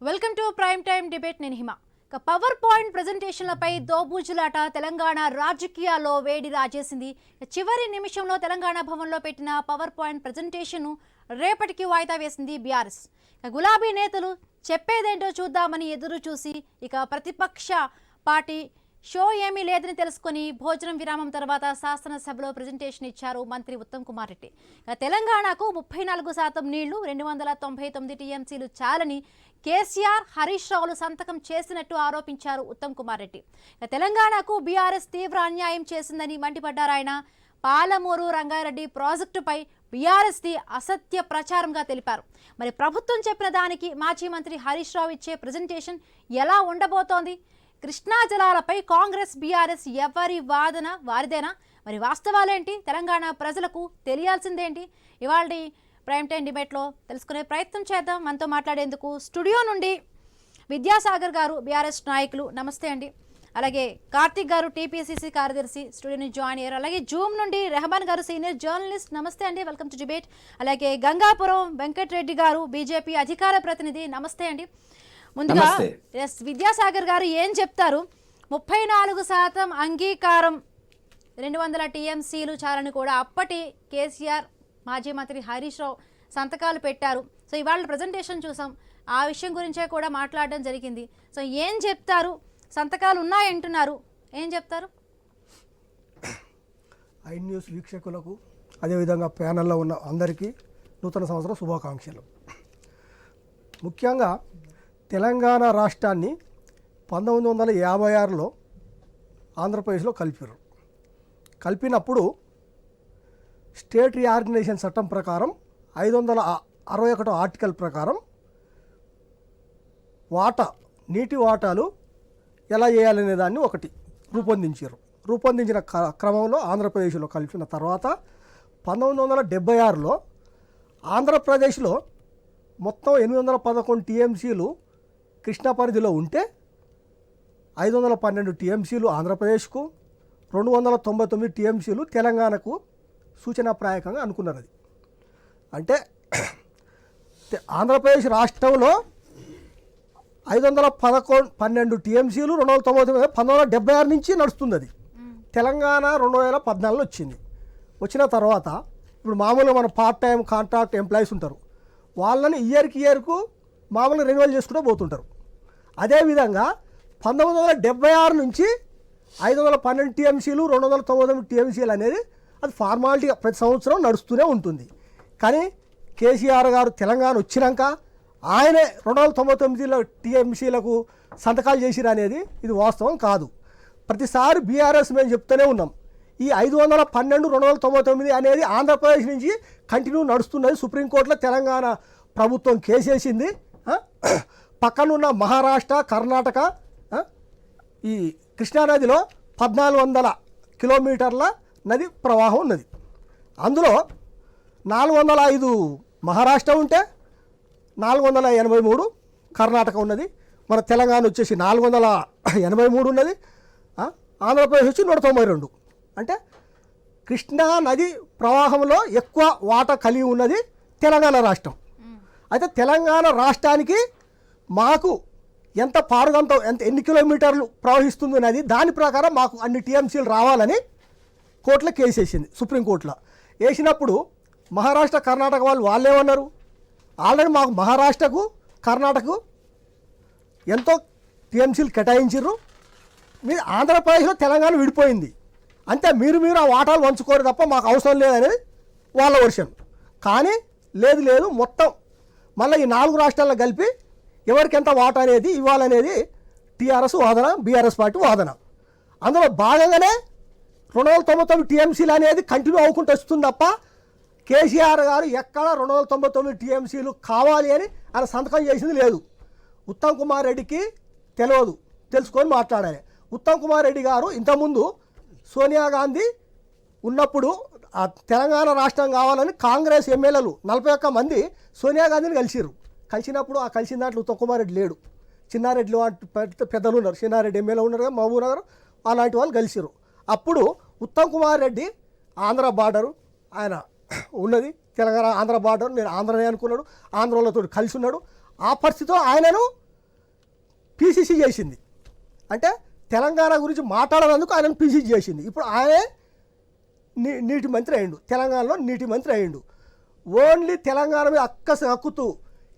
Welcome to prime time debate. నేను హిమ. Power point ప్రెజెంటేషన్లపై దోబూచులాట Telangana రాజకీయాల్లో వేడి రాజేసింది. చివరి నిమిషంలో తెలంగాణ భవన్లో పెట్టిన పవర్ పాయింట్ ప్రెజెంటేషన్ను రేపటికి వాయిదా వేసింది బీఆర్ఎస్. గులాబీ నేతలు చెప్పేదేంటో చూద్దామని ఎదురు చూసి ఇక ప్రతిపక్ష పార్టీ షో ఏమీ లేదని తెలుసుకొని భోజనం విరామం తర్వాత శాసనసభలో ప్రెజెంటేషన్ ఇచ్చారు మంత్రి ఉత్తమ్ కుమార్ రెడ్డి. తెలంగాణకు 34% నీళ్లు, 299 టీఎంసీలు చాలని కేసీఆర్, హరీష్ రావులు సంతకం చేసినట్టు ఆరోపించారు ఉత్తమ్ కుమార్ రెడ్డి. తెలంగాణకు బీఆర్ఎస్ తీవ్ర అన్యాయం చేసిందని మండిపడ్డారాయన. పాలమూరు రంగారెడ్డి ప్రాజెక్టుపై బీఆర్ఎస్ది అసత్య ప్రచారంగా తెలిపారు. మరి ప్రభుత్వం చెప్పిన దానికి మాజీ మంత్రి హరీష్ రావు ఇచ్చే ప్రెజెంటేషన్ ఎలా ఉండబోతోంది? కృష్ణా జలాలపై కాంగ్రెస్ బీఆర్ఎస్ ఎవరి వాదన వారిదేనా? మరి వాస్తవాలేంటి? తెలంగాణ ప్రజలకు తెలియాల్సిందేంటి? ఇవాళ ప్రైమ్ టైమ్ డిబేట్లో తెలుసుకునే ప్రయత్నం చేద్దాం. మనతో మాట్లాడేందుకు స్టూడియో నుండి విద్యాసాగర్ గారు, బీఆర్ఎస్ నాయకులు, నమస్తే అండి. అలాగే కార్తిక్ గారు, టీపీసీసీ కార్యదర్శి, స్టూడియో నుంచి జాయిన్ అయ్యారు. అలాగే జూమ్ నుండి రెహమాన్ గారు, సీనియర్ జర్నలిస్ట్, నమస్తే అండి, వెల్కమ్ టు డిబేట్. అలాగే గంగాపురం వెంకటరెడ్డి గారు, బీజేపీ అధికార ప్రతినిధి, నమస్తే అండి. ముందుగా విద్యాసాగర్ గారు ఏం చెప్తారు? 34% అంగీకారం, 200 టీఎంసీలు చాలని కూడా అప్పటి కేసీఆర్, మాజీ మంత్రి హరీష్ రావు సంతకాలు పెట్టారు. సో ఇవాళ ప్రజెంటేషన్ చూసాం, ఆ విషయం గురించే కూడా మాట్లాడడం జరిగింది. సో ఏం చెప్తారు? సంతకాలు ఉన్నాయంటున్నారు, ఏం చెప్తారు? ఐ న్యూస్ వీక్షకులకు, అదేవిధంగా ప్యానల్లో ఉన్న అందరికీ నూతన సంవత్సర శుభాకాంక్షలు. ముఖ్యంగా తెలంగాణ రాష్ట్రాన్ని 1956లో ఆంధ్రప్రదేశ్లో కలిపారు. కలిపినప్పుడు స్టేట్ రీఆర్గనైజేషన్ చట్టం ప్రకారం 561 ఆర్టికల్ ప్రకారం నీటి వాటాలు ఎలా చేయాలనే దాన్ని ఒకటి రూపొందించారు. రూపొందించిన క్రమంలో ఆంధ్రప్రదేశ్లో కలిపిన తర్వాత 1976లో ఆంధ్రప్రదేశ్లో మొత్తం 811 టీఎంసీలు కృష్ణా పరిధిలో ఉంటే 512 టీఎంసీలు ఆంధ్రప్రదేశ్కు, 299 టీఎంసీలు తెలంగాణకు సూచనాప్రాయకంగా అనుకున్నారు. అది అంటే ఆంధ్రప్రదేశ్ రాష్ట్రంలో 512 టీఎంసీలు, 299 1976 నుంచి నడుస్తుంది. అది తెలంగాణ 2014లో వచ్చింది. వచ్చిన తర్వాత ఇప్పుడు మామూలుగా మన పార్ట్ టైం కాంట్రాక్ట్ ఎంప్లాయీస్ ఉంటారు, వాళ్ళని ఇయర్కు మామూలుగా రెన్యువల్ చేసుకుంటూ పోతుంటారు. అదేవిధంగా 1976 నుంచి 512 టీఎంసీలు, 299 టీఎంసీలు అనేది అది ఫార్మాలిటీగా ప్రతి సంవత్సరం నడుస్తూనే ఉంటుంది. కానీ కేసీఆర్ గారు తెలంగాణ వచ్చినాక ఆయనే 299 టీఎంసీలకు సంతకాలు చేసిరు అనేది ఇది వాస్తవం కాదు. ప్రతిసారి బీఆర్ఎస్ మేము చెప్తూనే ఉన్నాం, ఈ 512, 299 అనేది ఆంధ్రప్రదేశ్ నుంచి కంటిన్యూ నడుస్తున్నది. సుప్రీంకోర్టులో తెలంగాణ ప్రభుత్వం కేసేసింది. పక్కనున్న మహారాష్ట్ర, కర్ణాటక ఈ కృష్ణానదిలో 1400 కిలోమీటర్ల నది ప్రవాహం ఉన్నది. అందులో 405 మహారాష్ట్ర ఉంటే 483 కర్ణాటక ఉన్నది. మన తెలంగాణ వచ్చేసి 483 ఉన్నది. ఆంధ్రప్రదేశ్ వచ్చి 192. అంటే కృష్ణా నది ప్రవాహంలో ఎక్కువ వాటా కలిగి ఉన్నది తెలంగాణ రాష్ట్రం. అయితే తెలంగాణ రాష్ట్రానికి మాకు ఎంత పారుగంతం, ఎన్ని కిలోమీటర్లు ప్రవహిస్తుంది అనేది దాని ప్రకారం మాకు అన్ని టీఎంసీలు రావాలని కోర్టులో కేసు వేసింది. సుప్రీంకోర్టులో వేసినప్పుడు మహారాష్ట్ర, కర్ణాటక వాళ్ళేమన్నారు, ఆల్రెడీ మాకు మహారాష్ట్రకు, కర్ణాటకకు ఎంతో టీఎంసీలు కేటాయించారు, మీరు ఆంధ్రప్రదేశ్లో తెలంగాణ విడిపోయింది, అంతే మీరు ఆ వాటాలు పంచుకోరు తప్ప మాకు అవసరం లేదనేది వాళ్ళ వర్షన్. కానీ లేదు మొత్తం మళ్ళీ ఈ 4 రాష్ట్రాల్లో కలిపి ఎవరికి ఎంత వాటా అనేది ఇవ్వాలనేది టీఆర్ఎస్ వాదన, బీఆర్ఎస్ పార్టీ వాదన. అందులో భాగంగానే 299 టీఎంసీలు అనేది కంటిన్యూ అవ్వకుండా వస్తుంది తప్ప కేసీఆర్ గారు ఎక్కడ 299 టీఎంసీలు కావాలి అని ఆయన సంతకం చేసింది లేదు. ఉత్తమ్ కుమార్ రెడ్డికి తెలియదు, తెలుసుకొని మాట్లాడాలి. ఉత్తమ్ కుమార్ రెడ్డి గారు ఇంతకుముందు సోనియా గాంధీ ఉన్నప్పుడు ఆ తెలంగాణ రాష్ట్రం కావాలని కాంగ్రెస్ ఎమ్మెల్యేలు 41 మంది సోనియా గాంధీని కలిసినప్పుడు ఆ కలిసిన దాంట్లో ఉత్తమ్ కుమార్ రెడ్డి లేడు. చిన్నారెడ్డి పెద్దలు ఉన్నారు, చిన్నారెడ్డి ఎమ్మెల్యే ఉన్నారు కదా, మహబూబ్ నగర్, అలాంటి వాళ్ళు కలిసిరు. అప్పుడు ఉత్తమ్ కుమార్ రెడ్డి ఆంధ్ర బార్డరు ఆయన ఉన్నది, తెలంగాణ ఆంధ్ర బార్డర్, నేను ఆంధ్రనే అనుకున్నాడు, ఆంధ్రలతో కలిసి ఉన్నాడు. ఆ పరిస్థితిలో ఆయనను పీసీసీ చేసింది. అంటే తెలంగాణ గురించి మాట్లాడనందుకు ఆయనను పీసీసీ చేసింది. ఇప్పుడు ఆయనే నీటి మంత్రి అయ్యిండు, తెలంగాణలో నీటి మంత్రి అయ్యిండు. ఓన్లీ తెలంగాణ మీద హక్కుతూ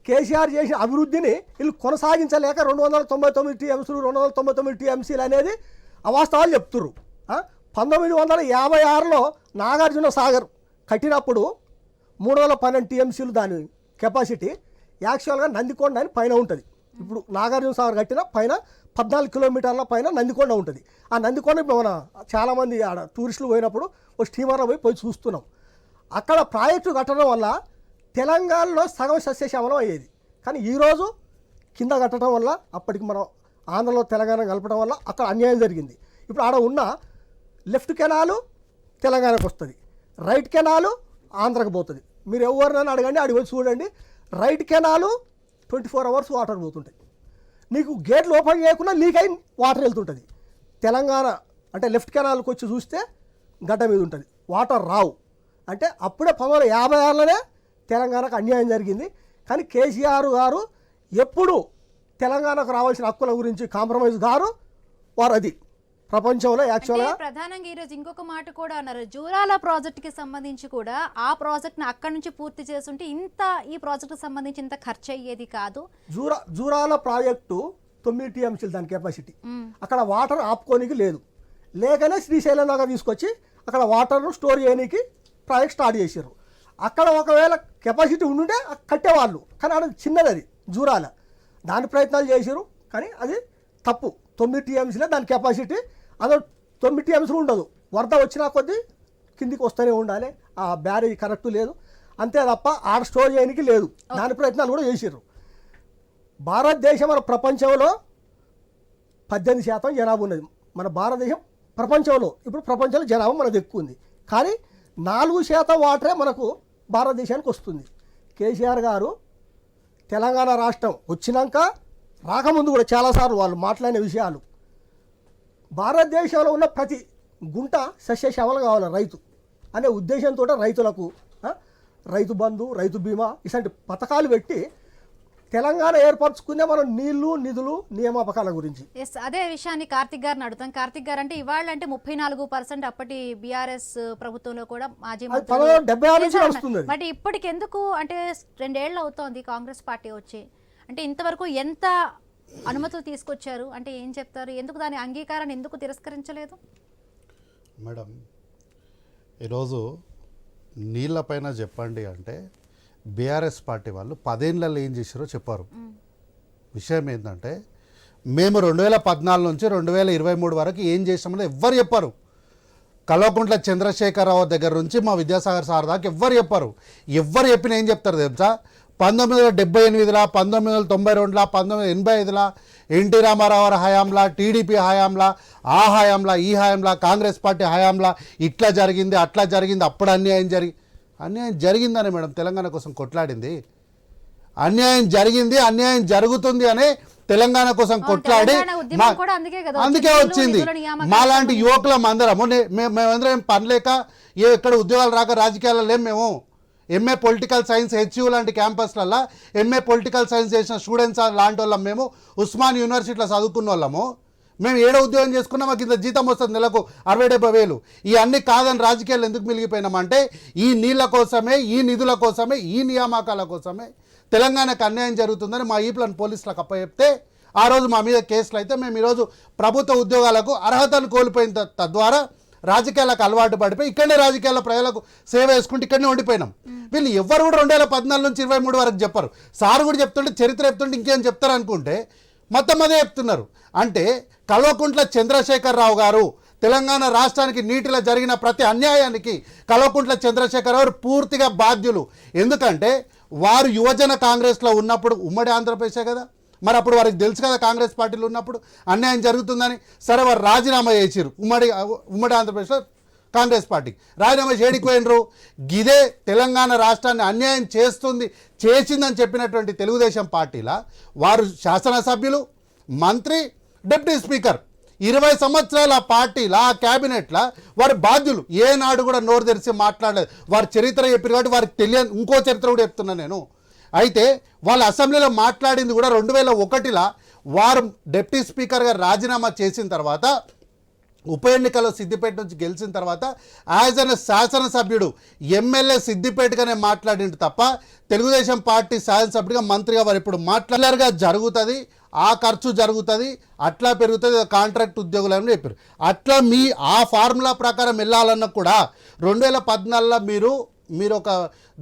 కేసీఆర్ చేసిన అభివృద్ధిని వీళ్ళు కొనసాగించలేక 299 టీఎంసీలు 299 టీఎంసీలు అనేది అవాస్తవాలు చెప్తున్నారు. 1956లో నాగార్జున సాగర్ కట్టినప్పుడు 312 టీఎంసీలు దాని కెపాసిటీ. యాక్చువల్గా నందికొండ అని పైన ఉంటుంది. ఇప్పుడు నాగార్జున సాగర్ కట్టిన పైన 14 కిలోమీటర్ల పైన నందికొండ ఉంటుంది. ఆ నందికొండ మన చాలామంది ఆడ టూరిస్టులు పోయినప్పుడు ఒక స్టీమర్లో పోయి చూస్తున్నాం. అక్కడ ప్రాజెక్టు కట్టడం వల్ల తెలంగాణలో సగం సస్యశ్యామలం అయ్యేది. కానీ ఈరోజు కింద కట్టడం వల్ల అప్పటికి మనం ఆంధ్రలో తెలంగాణ కలపడం వల్ల అక్కడ అన్యాయం జరిగింది. ఇప్పుడు ఆడ ఉన్న లెఫ్ట్ కెనాలు తెలంగాణకు వస్తుంది, రైట్ కెనాలు ఆంధ్రకు పోతుంది. మీరు ఎవరినైనా అడగండి, అడిగి వచ్చి చూడండి. రైట్ కెనాలు 24 అవర్స్ వాటర్ పోతుంటాయి. నీకు గేట్లు ఓపెన్ చేయకుండా లీక్ అయి వాటర్ వెళ్తుంటుంది. తెలంగాణ అంటే లెఫ్ట్ కెనాల్కి వచ్చి చూస్తే గడ్డ మీద ఉంటుంది, వాటర్ రావు. అంటే అప్పుడే 1956లోనే తెలంగాణకు అన్యాయం జరిగింది. కానీ కేసీఆర్ గారు ఎప్పుడు తెలంగాణకు రావాల్సిన హక్కుల గురించి కాంప్రమైజ్ గారు వారు అది ప్రపంచంలో యాక్చువల్గా ప్రధానంగా ఈరోజు ఇంకొక మాట కూడా అన్నారు. జూరాల ప్రాజెక్టుకి సంబంధించి కూడా ఆ ప్రాజెక్ట్ని అక్కడి నుంచి పూర్తి చేస్తుంటే ఈ ప్రాజెక్టుకి సంబంధించి ఇంత ఖర్చు అయ్యేది కాదు. జూరాల ప్రాజెక్టు 9 టీఎంసీలు దాని కెపాసిటీ. అక్కడ వాటర్ ఆపుకోనికి లేదు, లేకనే శ్రీశైలం దాకా తీసుకొచ్చి అక్కడ వాటర్ను స్టోర్ చేయడానికి ప్రాజెక్ట్ స్టార్ట్ చేశారు. అక్కడ ఒకవేళ కెపాసిటీ ఉండుంటే కట్టేవాళ్ళు, కానీ అది చిన్నది, అది జూరాల. దాని ప్రయత్నాలు చేశారు కానీ అది తప్పు. 9 టీఎంసీలే దాని కెపాసిటీ. అదో 9 టీఎంసీలు ఉండదు, వరద వచ్చినా కొద్దీ కిందికి వస్తూనే ఉండాలి. ఆ బ్యారేజ్ కరెక్ట్ లేదు, అంతే తప్ప ఆడ స్టోర్ చేయడానికి లేదు. దాని ప్రయత్నాలు కూడా చేశారు. భారతదేశం మన ప్రపంచంలో 18% జనాభా ఉన్నది. మన భారతదేశం ప్రపంచంలో ఇప్పుడు ప్రపంచంలో జనాభా మనది ఎక్కువ ఉంది, కానీ 4% వాటరే మనకు భారతదేశానికి వస్తుంది. కేసీఆర్ గారు తెలంగాణ రాష్ట్రం వచ్చినాక రాకముందు కూడా చాలాసార్లు వాళ్ళు మాట్లాడిన విషయాలు, భారతదేశంలో ఉన్న ప్రతి గుంట సస్యశ్యామలం కావాలి రైతు అనే ఉద్దేశంతో రైతులకు రైతు బంధు, రైతు బీమా ఇలాంటి పథకాలు పెట్టి తెలంగాణ ఏర్పరచుకునే మనం నీళ్లు, నిధులు, నియామకాల గురించి. అదే విషయాన్ని కార్తిక్ గారిని అడుగుతాం. కార్తిక్ గారు అంటే ఇవాళ అంటే 34% అప్పటి బీఆర్ఎస్ ప్రభుత్వంలో కూడా మాజీ మంత్రులు. బట్ ఇప్పటికి ఎందుకు అంటే 2 ఏళ్ళు అవుతోంది కాంగ్రెస్ పార్టీ వచ్చి, అంటే ఇంతవరకు ఎంత అనుమతులు తీసుకొచ్చారు అంటే ఏం చెప్తారు? ఎందుకు దాని అంగీకారాన్ని ఎందుకు తిరస్కరించలేదు? మేడం, ఈరోజు నీళ్ళపైన చెప్పండి అంటే బీఆర్ఎస్ పార్టీ వాళ్ళు 10 ఏళ్ళలో ఏం చేశారో చెప్పారు. విషయం ఏంటంటే మేము 2014 నుంచి 2023 వరకు ఏం చేసామని ఎవ్వరు చెప్పారు. కల్వకుంట్ల చంద్రశేఖరరావు దగ్గర నుంచి మా విద్యాసాగర్ సార్ దాకా ఎవ్వరు చెప్పారు. ఎవ్వరు చెప్పిన ఏం చెప్తారు తెలుసా? 1978, 1992, 1985 ఎన్టీ రామారావు హయాంలా, టీడీపీ హయాంలా, ఆ హయాంలా, ఈ హయాంలా, కాంగ్రెస్ పార్టీ హయాంలా ఇట్లా జరిగింది, అట్లా జరిగింది, అప్పుడు అన్యాయం జరిగిందని మేడం తెలంగాణ కోసం కొట్లాడింది. అన్యాయం జరిగింది, అన్యాయం జరుగుతుంది అనే తెలంగాణ కోసం కొట్లాడి అందుకే వచ్చింది. మాలాంటి యువకులం అందరము మేమందరం పని లేక ఎక్కడ ఉద్యోగాలు రాక రాజకీయాల్లో లేము. మేము ఎంఏ పొలిటికల్ సైన్స్ HU లాంటి క్యాంపస్లలో ఎంఏ పొలిటికల్ సైన్స్ చేసిన స్టూడెంట్స్ లాంటి వాళ్ళం. మేము ఉస్మాన్ యూనివర్సిటీలో చదువుకున్న వాళ్ళము. మేము ఏడో ఉద్యోగం చేసుకున్నా మాకు ఇంత జీతం వస్తుంది, నెలకు 60-70 వేలు. ఇవన్నీ కాదని రాజకీయాలు ఎందుకు మిలిగిపోయినామంటే ఈ నీళ్ళ కోసమే, ఈ నిధుల కోసమే, ఈ నియామకాల కోసమే తెలంగాణకు అన్యాయం జరుగుతుందని మా ఈప్లను పోలీసులకు అప్పచెప్తే ఆ రోజు మా మీద కేసులు అయితే మేము ఈరోజు ప్రభుత్వ ఉద్యోగాలకు అర్హతను కోల్పోయిన తద్వారా రాజకీయాలకు అలవాటు పడిపోయి ఇక్కడనే రాజకీయాల ప్రజలకు సేవ చేసుకుంటూ ఇక్కడనే ఉండిపోయినాం. వీళ్ళు ఎవరు కూడా 2014 నుంచి 23 వరకు చెప్పారు. సార్ కూడా చెప్తుంటే, చరిత్ర చెప్తుంటే ఇంకేం చెప్తారు అనుకుంటే మొత్తం అదే చెప్తున్నారు. అంటే కల్వకుంట్ల చంద్రశేఖరరావు గారు తెలంగాణ రాష్ట్రానికి నీటిలో జరిగిన ప్రతి అన్యాయానికి కల్వకుంట్ల చంద్రశేఖరరావు పూర్తిగా బాధ్యులు. ఎందుకంటే వారు యువజన కాంగ్రెస్లో ఉన్నప్పుడు ఉమ్మడి ఆంధ్రప్రదేశే కదా, మరి అప్పుడు వారికి తెలుసు కదా కాంగ్రెస్ పార్టీలో ఉన్నప్పుడు అన్యాయం జరుగుతుందని. సరే, వారు రాజీనామా చేసిరు ఉమ్మడి ఆంధ్రప్రదేశ్లో కాంగ్రెస్ పార్టీ రాజీనామా చేయడానికి పోయినరు. గిదే తెలంగాణ రాష్ట్రాన్ని అన్యాయం చేసిందని చెప్పినటువంటి తెలుగుదేశం పార్టీలా వారు శాసనసభ్యులు, మంత్రి, డిప్యూటీ స్పీకర్ 20 సంవత్సరాల పార్టీలా, ఆ క్యాబినెట్లా వారి బాధ్యులు. ఏనాడు కూడా నోరు తెరిచి మాట్లాడలేదు. వారి చరిత్ర చెప్పారు కాబట్టి వారికి తెలియని ఇంకో చరిత్ర కూడా చెప్తున్నా నేను. అయితే వాళ్ళ అసెంబ్లీలో మాట్లాడింది కూడా 2001లో వారు డిప్యూటీ స్పీకర్గా రాజీనామా చేసిన తర్వాత ఉప ఎన్నికలో సిద్దిపేట నుంచి గెలిచిన తర్వాత యాజ్ అన్ శాసనసభ్యుడు ఎమ్మెల్యే సిద్దిపేటగానే మాట్లాడిండు తప్ప తెలుగుదేశం పార్టీ శాసనసభ్యుడిగా మంత్రిగా వారు ఇప్పుడు మాట్లాడలేరుగా జరుగుతుంది, ఆ ఖర్చు జరుగుతుంది, అట్లా పెరుగుతుంది, కాంట్రాక్ట్ ఉద్యోగులు అని చెప్పారు. అట్లా ఆ ఫార్ములా ప్రకారం వెళ్ళాలన్నా కూడా 2014లో మీరు ఒక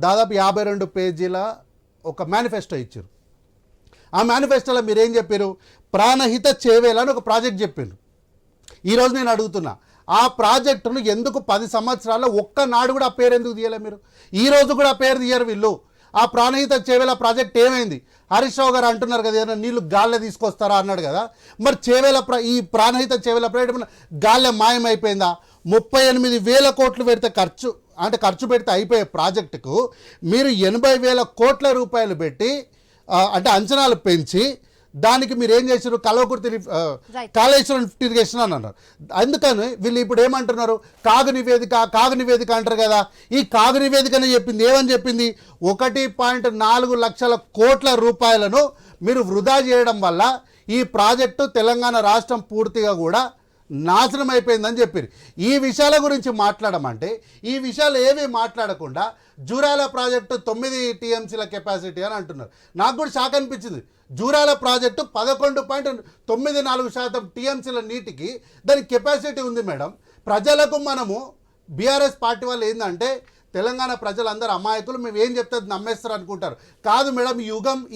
దాదాపు 52 పేజీల ఒక మేనిఫెస్టో ఇచ్చారు. ఆ మేనిఫెస్టోలో మీరు ఏం చెప్పారు? ప్రాణహిత చేవేలా అని ఒక ప్రాజెక్ట్ చెప్పారు. ఈరోజు నేను అడుగుతున్నా, ఆ ప్రాజెక్టును ఎందుకు 10 సంవత్సరాల్లో ఒక్కనాడు కూడా ఆ పేరు ఎందుకు తీయలే మీరు? ఈరోజు కూడా ఆ పేరు తీయరు వీళ్ళు. ఆ ప్రాణహిత చేవేల ప్రాజెక్ట్ ఏమైంది? హరీష్ రావు గారు అంటున్నారు కదా, ఏదైనా నీళ్లు గాల్లే తీసుకొస్తారా అన్నాడు కదా. మరి ఈ ప్రాణహిత చేవేల ప్రాజెక్ట్ గాల్లె మాయమైపోయిందా? 38,000 కోట్లు పెడితే ఖర్చు పెడితే అయిపోయే ప్రాజెక్టుకు మీరు 80,000 కోట్ల రూపాయలు పెట్టి అంటే అంచనాలు పెంచి దానికి మీరు ఏం చేశారు? కల్వకుర్తి కాళేశ్వరం లిఫ్ట్ ఇరిగేషన్ అని అన్నారు. అందుకని వీళ్ళు ఇప్పుడు ఏమంటున్నారు? కాగు నివేదిక అంటారు కదా. ఈ కాగు నివేదికనే చెప్పింది, ఏమని చెప్పింది? 1.4 లక్షల కోట్ల రూపాయలను మీరు వృధా చేయడం వల్ల ఈ ప్రాజెక్టు తెలంగాణ రాష్ట్రం పూర్తిగా కూడా నాశనం అయిపోయిందని చెప్పారు. ఈ విషయాల గురించి మాట్లాడమంటే ఈ విషయాలు ఏమీ మాట్లాడకుండా జూరాల ప్రాజెక్టు 9 టీఎంసీల కెపాసిటీ అని అంటున్నారు. నాకు కూడా షాక్ అనిపించింది. జూరాల ప్రాజెక్టు 11.94% టీఎంసీల నీటికి దాని కెపాసిటీ ఉంది మేడం. ప్రజలకు మనము బీఆర్ఎస్ పార్టీ వాళ్ళు ఏంటంటే తెలంగాణ ప్రజలందరూ అమాయకులు, మేము ఏం చెప్తే నమ్మేస్తారు అనుకుంటారు. కాదు మేడం,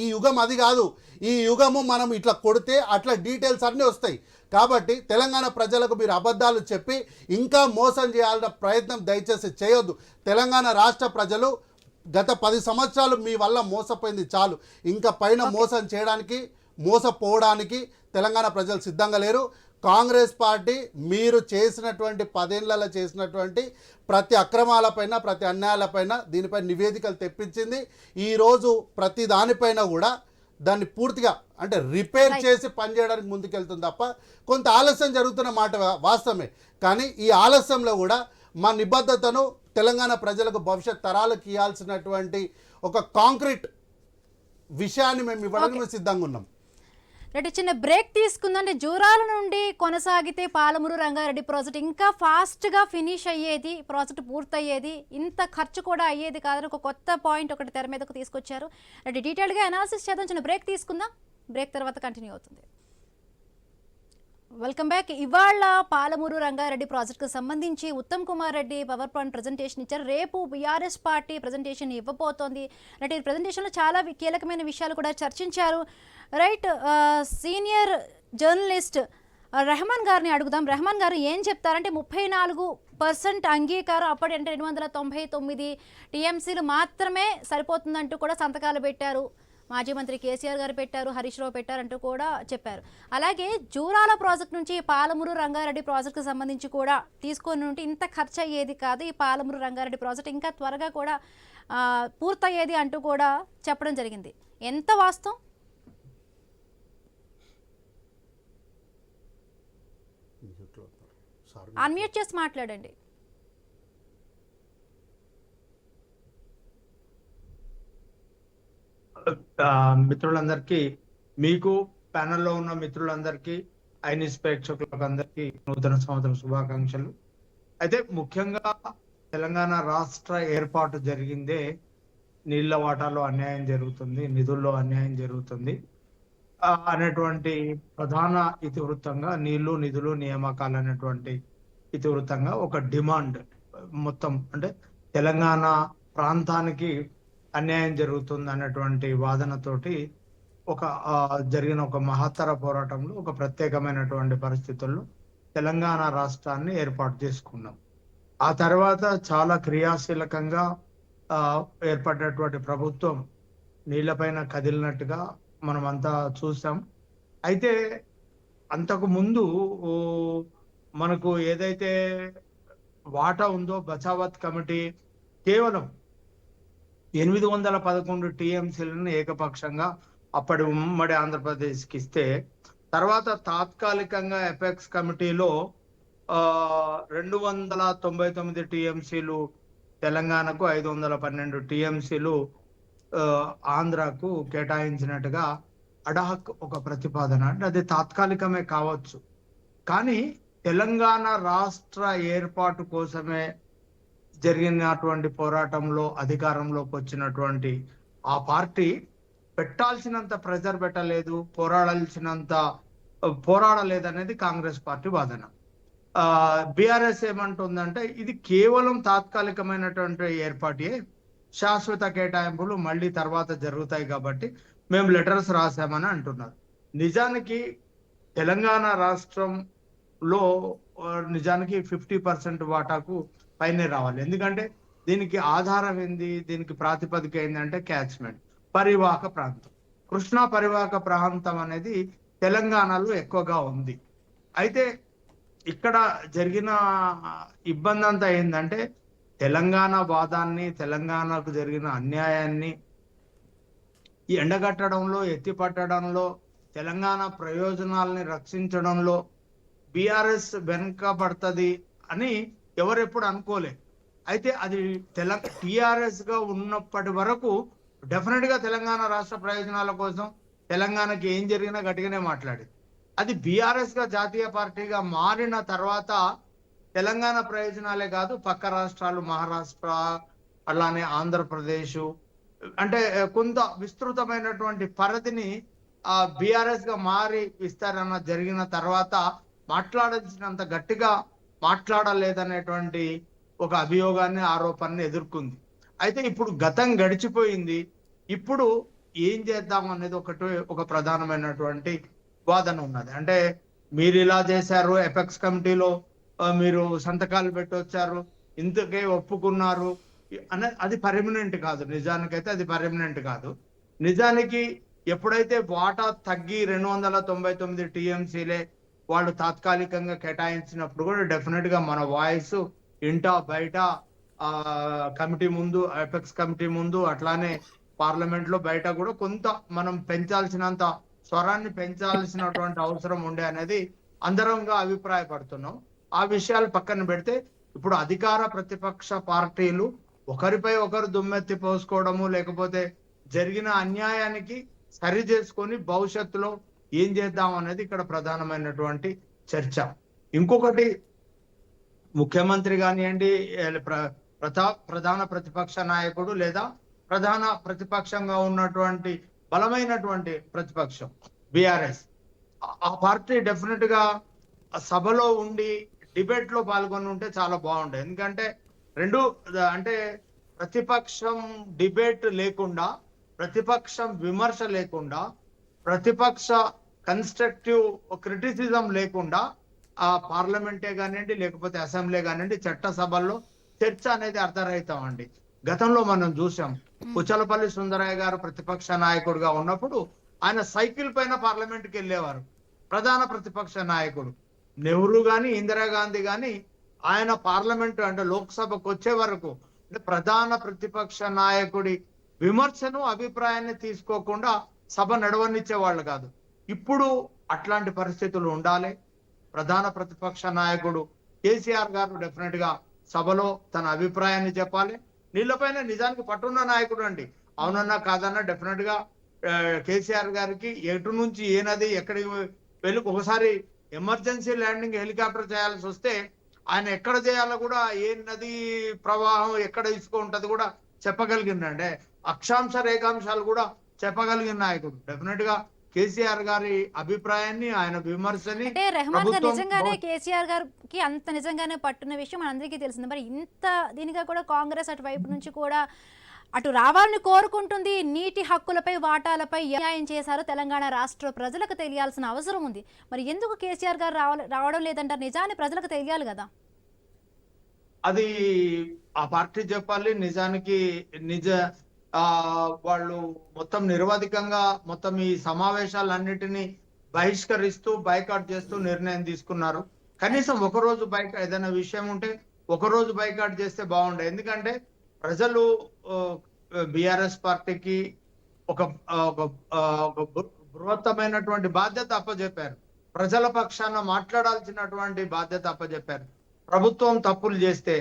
ఈ యుగం అది కాదు. ఈ యుగము మనం ఇట్లా కొడితే అట్లా డీటెయిల్స్ అన్నీ వస్తాయి. కాబట్టి తెలంగాణ ప్రజలకు మీరు అబద్ధాలు చెప్పి ఇంకా మోసం చేయాలన్న ప్రయత్నం దయచేసి చేయొద్దు. తెలంగాణ రాష్ట్ర ప్రజలు గత 10 సంవత్సరాలు మీ వల్ల మోసపోయింది చాలు. ఇంకా పైన మోసం చేయడానికి, మోసపోవడానికి తెలంగాణ ప్రజలు సిద్ధంగా లేరు. కాంగ్రెస్ పార్టీ మీరు చేసినటువంటి 10 ఏళ్లలో చేసినటువంటి ప్రతి అక్రమాలపైన, ప్రతి అన్యాయాలపైన దీనిపై నివేదికలు తెప్పించింది. ఈరోజు ప్రతి దానిపైన కూడా దాన్ని పూర్తిగా అంటే రిపేర్ చేసి పనిచేయడానికి ముందుకెళ్తుంది తప్ప కొంత ఆలస్యం జరుగుతున్న మాట వాస్తవమే. కానీ ఈ ఆలస్యంలో కూడా మా నిబద్ధతను తెలంగాణ ప్రజలకు భవిష్యత్ తరాలకు ఇవ్వాల్సినటువంటి ఒక కాంక్రీట్ విషయాన్ని మేము ఇవ్వడానికి మేము సిద్ధంగా ఉన్నాం. రెడ్డి చిన్న బ్రేక్ తీసుకుందంటే జూరాల నుండి కొనసాగితే పాలమూరు రంగారెడ్డి ప్రాజెక్ట్ ఇంకా ఫాస్ట్గా ఫినిష్ అయ్యేది, ప్రాజెక్ట్ పూర్తయ్యేది, ఇంత ఖర్చు కూడా అయ్యేది కాదని ఒక కొత్త పాయింట్ ఒకటి తెర మీదకు తీసుకొచ్చారు. రెడ్డి డీటెయిల్గా అనాలిసిస్ చేద్దాం. చిన్న బ్రేక్ తీసుకుందాం, బ్రేక్ తర్వాత కంటిన్యూ అవుతుంది. Welcome back. ఇవాళ పాలమూరు రంగారెడ్డి ప్రాజెక్టుకు సంబంధించి Uttam Kumar Reddy power point presentation ఇచ్చారు. రేపు బీఆర్ఎస్ పార్టీ ప్రజెంటేషన్ ఇవ్వబోతోంది. అంటే ఈ ప్రజెంటేషన్లో చాలా కీలకమైన విషయాలు కూడా చర్చించారు. రైట్, సీనియర్ జర్నలిస్ట్ రెహమాన్ గారిని అడుగుదాం. రెహమాన్ గారు ఏం చెప్తారంటే 34% అంగీకారం, అప్పటి అంటే 299 టీఎంసీలు మాత్రమే సరిపోతుందంటూ కూడా సంతకాలు పెట్టారు. మాజీ మంత్రి కేసీఆర్ గారు పెట్టారు, హరీష్ రావు పెట్టారంటూ కూడా చెప్పారు. అలాగే జూరాల ప్రాజెక్టు నుంచి పాలమూరు రంగారెడ్డి ప్రాజెక్టుకు సంబంధించి కూడా తీసుకొని ఉంటే ఇంత ఖర్చు అయ్యేది కాదు, ఈ పాలమూరు రంగారెడ్డి ప్రాజెక్టు ఇంకా త్వరగా కూడా పూర్తయ్యేది అంటూ కూడా చెప్పడం జరిగింది. ఎంత వాస్తవం? అన్మ్యూట్ చేసి మాట్లాడండి. మిత్రులందరికీ, మీకు ప్యానెల్లో ఉన్న మిత్రులందరికీ, ఐనిస్ ప్రేక్షకులకు అందరికీ నూతన సంవత్సరం శుభాకాంక్షలు. అయితే ముఖ్యంగా తెలంగాణ రాష్ట్ర ఏర్పాటు జరిగిందే నీళ్ల వాటాలో అన్యాయం జరుగుతుంది, నిధుల్లో అన్యాయం జరుగుతుంది అనేటువంటి ప్రధాన ఇతివృత్తంగా నీళ్లు, నిధులు, నియామకాలు అనేటువంటి ఇతివృత్తంగా ఒక డిమాండ్ మొత్తం అంటే తెలంగాణ ప్రాంతానికి అన్యాయం జరుగుతుంది అన్నటువంటి వాదనతోటి జరిగిన ఒక మహత్తర పోరాటంలో ఒక ప్రత్యేకమైనటువంటి పరిస్థితుల్లో తెలంగాణ రాష్ట్రాన్ని ఏర్పాటు చేసుకున్నాం. ఆ తర్వాత చాలా క్రియాశీలకంగా ఏర్పడినటువంటి ప్రభుత్వం నీళ్లపైన కదిలినట్టుగా మనం అంతా చూసాం. అయితే అంతకు ముందు మనకు ఏదైతే వాటా ఉందో బచావత్ కమిటీ కేవలం 811 టీఎంసీలను ఏకపక్షంగా అప్పటి ఉమ్మడి ఆంధ్రప్రదేశ్కి ఇస్తే, తర్వాత తాత్కాలికంగా ఎపెక్స్ కమిటీలో 299 టీఎంసీలు తెలంగాణకు, 512 టీఎంసీలు ఆంధ్రాకు కేటాయించినట్టుగా అడాక్ ఒక ప్రతిపాదన, అంటే అది తాత్కాలికమే కావచ్చు, కానీ తెలంగాణ రాష్ట్ర ఏర్పాటు కోసమే జరిగినటువంటి పోరాటంలో అధికారంలోకి వచ్చినటువంటి ఆ పార్టీ పెట్టాల్సినంత ప్రెజర్ పెట్టలేదు, పోరాడలేదు అనేది కాంగ్రెస్ పార్టీ వాదన. బీఆర్ఎస్ ఏమంటుందంటే ఇది కేవలం తాత్కాలికమైనటువంటి ఏర్పాటే, శాశ్వత కేటాయింపులు మళ్ళీ తర్వాత జరుగుతాయి కాబట్టి మేము లెటర్స్ రాసామని అంటున్నారు. నిజానికి తెలంగాణ రాష్ట్రంలో నిజానికి 50% వాటాకు పైనే రావాలి. ఎందుకంటే దీనికి ఆధారం ఏంది, దీనికి ప్రాతిపదిక ఏంటంటే క్యాచ్మెంట్, పరివాహక ప్రాంతం. కృష్ణా పరివాహక ప్రాంతం అనేది తెలంగాణలో ఎక్కువగా ఉంది. అయితే ఇక్కడ జరిగిన ఇబ్బంది అంతా ఏంటంటే తెలంగాణ వాదాన్ని, తెలంగాణకు జరిగిన అన్యాయాన్ని ఎండగట్టడంలో, ఎత్తిపట్టడంలో, తెలంగాణ ప్రయోజనాల్ని రక్షించడంలో బీఆర్ఎస్ వెనుకబడుతుంది అని ఎవరెప్పుడు అనుకోలే. అయితే అది టిఆర్ఎస్ గా ఉన్నప్పటి వరకు డెఫినెట్ గా తెలంగాణ రాష్ట్ర ప్రయోజనాల కోసం తెలంగాణకి ఏం జరిగినా గట్టిగానే మాట్లాడేది. అది బీఆర్ఎస్ గా జాతీయ పార్టీగా మారిన తర్వాత తెలంగాణ ప్రయోజనాలే కాదు, పక్క రాష్ట్రాలు మహారాష్ట్ర అలానే ఆంధ్రప్రదేశ్ అంటే కొంత విస్తృతమైనటువంటి పరిధిని బీఆర్ఎస్ గా మారి విస్తరణ జరిగిన తర్వాత మాట్లాడాల్సినంత గట్టిగా మాట్లాడలేదనేటువంటి ఒక అభియోగాన్ని, ఆరోపణని ఎదుర్కొంది. అయితే ఇప్పుడు గతం గడిచిపోయింది, ఇప్పుడు ఏం చేద్దాం అనేది ఒక ప్రధానమైనటువంటి వాదన ఉన్నది. అంటే మీరు ఇలా చేశారు, ఎపెక్స్ కమిటీలో మీరు సంతకాలు పెట్టొచ్చారు, ఇంతకే ఒప్పుకున్నారు అనే అది పర్మనెంట్ కాదు. నిజానికైతే అది పర్మనెంట్ కాదు. నిజానికి ఎప్పుడైతే వాటా తగ్గి 299 టీఎంసీలే వాళ్ళు తాత్కాలికంగా కేటాయించినప్పుడు కూడా డెఫినెట్ గా మన వాయిస్ ఇంటా బయట కమిటీ ముందు, ఎపెక్స్ కమిటీ ముందు, అట్లానే పార్లమెంట్ లో బయట కూడా కొంత మనం పెంచాల్సినంత స్వరాన్ని పెంచాల్సినటువంటి అవసరం ఉండే అనేది అందరంగా అభిప్రాయపడుతున్నాం. ఆ విషయాలు పక్కన పెడితే ఇప్పుడు అధికార ప్రతిపక్ష పార్టీలు ఒకరిపై ఒకరు దుమ్మెత్తి పోసుకోవడము, లేకపోతే జరిగిన అన్యాయానికి సరి చేసుకొని భవిష్యత్తులో ఏం చేద్దాం అనేది ఇక్కడ ప్రధానమైనటువంటి చర్చ. ఇంకొకటి, ముఖ్యమంత్రి కానివ్వండి, ప్రధాన ప్రతిపక్ష నాయకుడు లేదా ప్రధాన ప్రతిపక్షంగా ఉన్నటువంటి బలమైనటువంటి ప్రతిపక్షం బీఆర్ఎస్, ఆ పార్టీ డెఫినెట్ గా సభలో ఉండి డిబేట్ లో పాల్గొని ఉంటే చాలా బాగుండేది. ఎందుకంటే అంటే ప్రతిపక్షం డిబేట్ లేకుండా, ప్రతిపక్షం విమర్శ లేకుండా, ప్రతిపక్ష కన్స్ట్రక్టివ్ క్రిటిసిజం లేకుండా ఆ పార్లమెంటే కానివ్వండి, లేకపోతే అసెంబ్లీ కానివ్వండి, చట్టసభల్లో చర్చ అనేది అర్థరహితం అండి. గతంలో మనం చూసాం, పుచ్చలపల్లి సుందరయ్య గారు ప్రతిపక్ష నాయకుడిగా ఉన్నప్పుడు ఆయన సైకిల్ పైన పార్లమెంట్కి వెళ్ళేవారు. ప్రధాన ప్రతిపక్ష నాయకుడు నెహ్రూ గాని, ఇందిరాగాంధీ గాని ఆయన పార్లమెంట్ అంటే లోక్సభకు వచ్చే వరకు అంటే ప్రధాన ప్రతిపక్ష నాయకుడి విమర్శను, అభిప్రాయాన్ని తీసుకోకుండా సభ నడవనిచ్చే వాళ్ళు కాదు. ఇప్పుడు అట్లాంటి పరిస్థితులు ఉండాలి. ప్రధాన ప్రతిపక్ష నాయకుడు కేసీఆర్ గారు డెఫినెట్ గా సభలో తన అభిప్రాయాన్ని చెప్పాలి. నీళ్ళపైన నిజానికి పట్టున్న నాయకుడు అండి, అవునన్నా కాదన్నా డెఫినెట్ గా కేసీఆర్ గారికి ఎటు నుంచి ఏ నది ఎక్కడికి వెళ్ళి, ఒకసారి ఎమర్జెన్సీ ల్యాండింగ్ హెలికాప్టర్ చేయాల్సి వస్తే ఆయన ఎక్కడ చేయాలో కూడా, ఏ నది ప్రవాహం ఎక్కడ ఇసుక ఉంటది కూడా చెప్పగలిగిందంటే, అక్షాంశ రేఖాంశాలు కూడా చెప్పగలిగిన నాయకుడు. డెఫినెట్ గా కేసీఆర్ గారి అభిప్రాయాన్ని, ఆయన విమర్శని, అంటే రెహమాన్ గారు నిజంగానే కేసీఆర్ గారికి అంత నిజంగానే పట్టున్న విషయం మనందరికీ తెలిసింది. మరి ఇంత దీనిగా కూడా కాంగ్రెస్ అటువైపు నుంచి కూడా అటు రావాలని కోరుకుంటుంది. నీటి హక్కులపై, వాటాలపై న్యాయం చేశారో తెలంగాణ రాష్ట్ర ప్రజలకు తెలియాల్సిన అవసరం ఉంది. మరి ఎందుకు కేసీఆర్ గారు రావడం లేదంటారు? నిజాన్ని ప్రజలకు తెలియాలి కదా. అది ఆ పార్టీ చెప్పాలి. నిజానికి వాళ్ళు మొత్తం నిరవధికంగా మొత్తం ఈ సమావేశాలన్నిటినీ బహిష్కరిస్తూ, బైకాట్ చేస్తూ నిర్ణయం తీసుకున్నారు. కనీసం ఒకరోజు ఏదైనా విషయం ఉంటే ఒకరోజు బైకాట్ చేస్తే బాగుండే. ఎందుకంటే ప్రజలు బిఆర్ఎస్ పార్టీకి ఒక బృహత్తమైనటువంటి బాధ్యత అప్పచెప్పారు. ప్రజల పక్షాన మాట్లాడాల్సినటువంటి బాధ్యత అప్పచెప్పారు. ప్రభుత్వం తప్పులు చేస్తే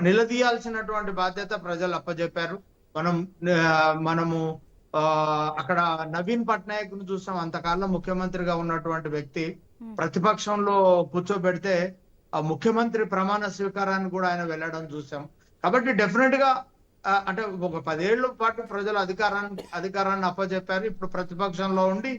నిలదీయాల్సినటువంటి బాధ్యత ప్రజలు అప్పచెప్పారు. మనము అక్కడ నవీన్ పట్నాయక్ ను చూసాం, అంతకాలం ముఖ్యమంత్రిగా ఉన్నటువంటి వ్యక్తి ప్రతిపక్షంలో కూర్చోబెడితే ఆ ముఖ్యమంత్రి ప్రమాణ స్వీకారాన్ని కూడా ఆయన వెళ్ళడం చూసాం. కాబట్టి డెఫినెట్ గా అంటే ఒక 10 ఏళ్ల పాటు ప్రజలు అధికారాన్ని అప్పచెప్పారు. ఇప్పుడు ప్రతిపక్షంలో ఉండి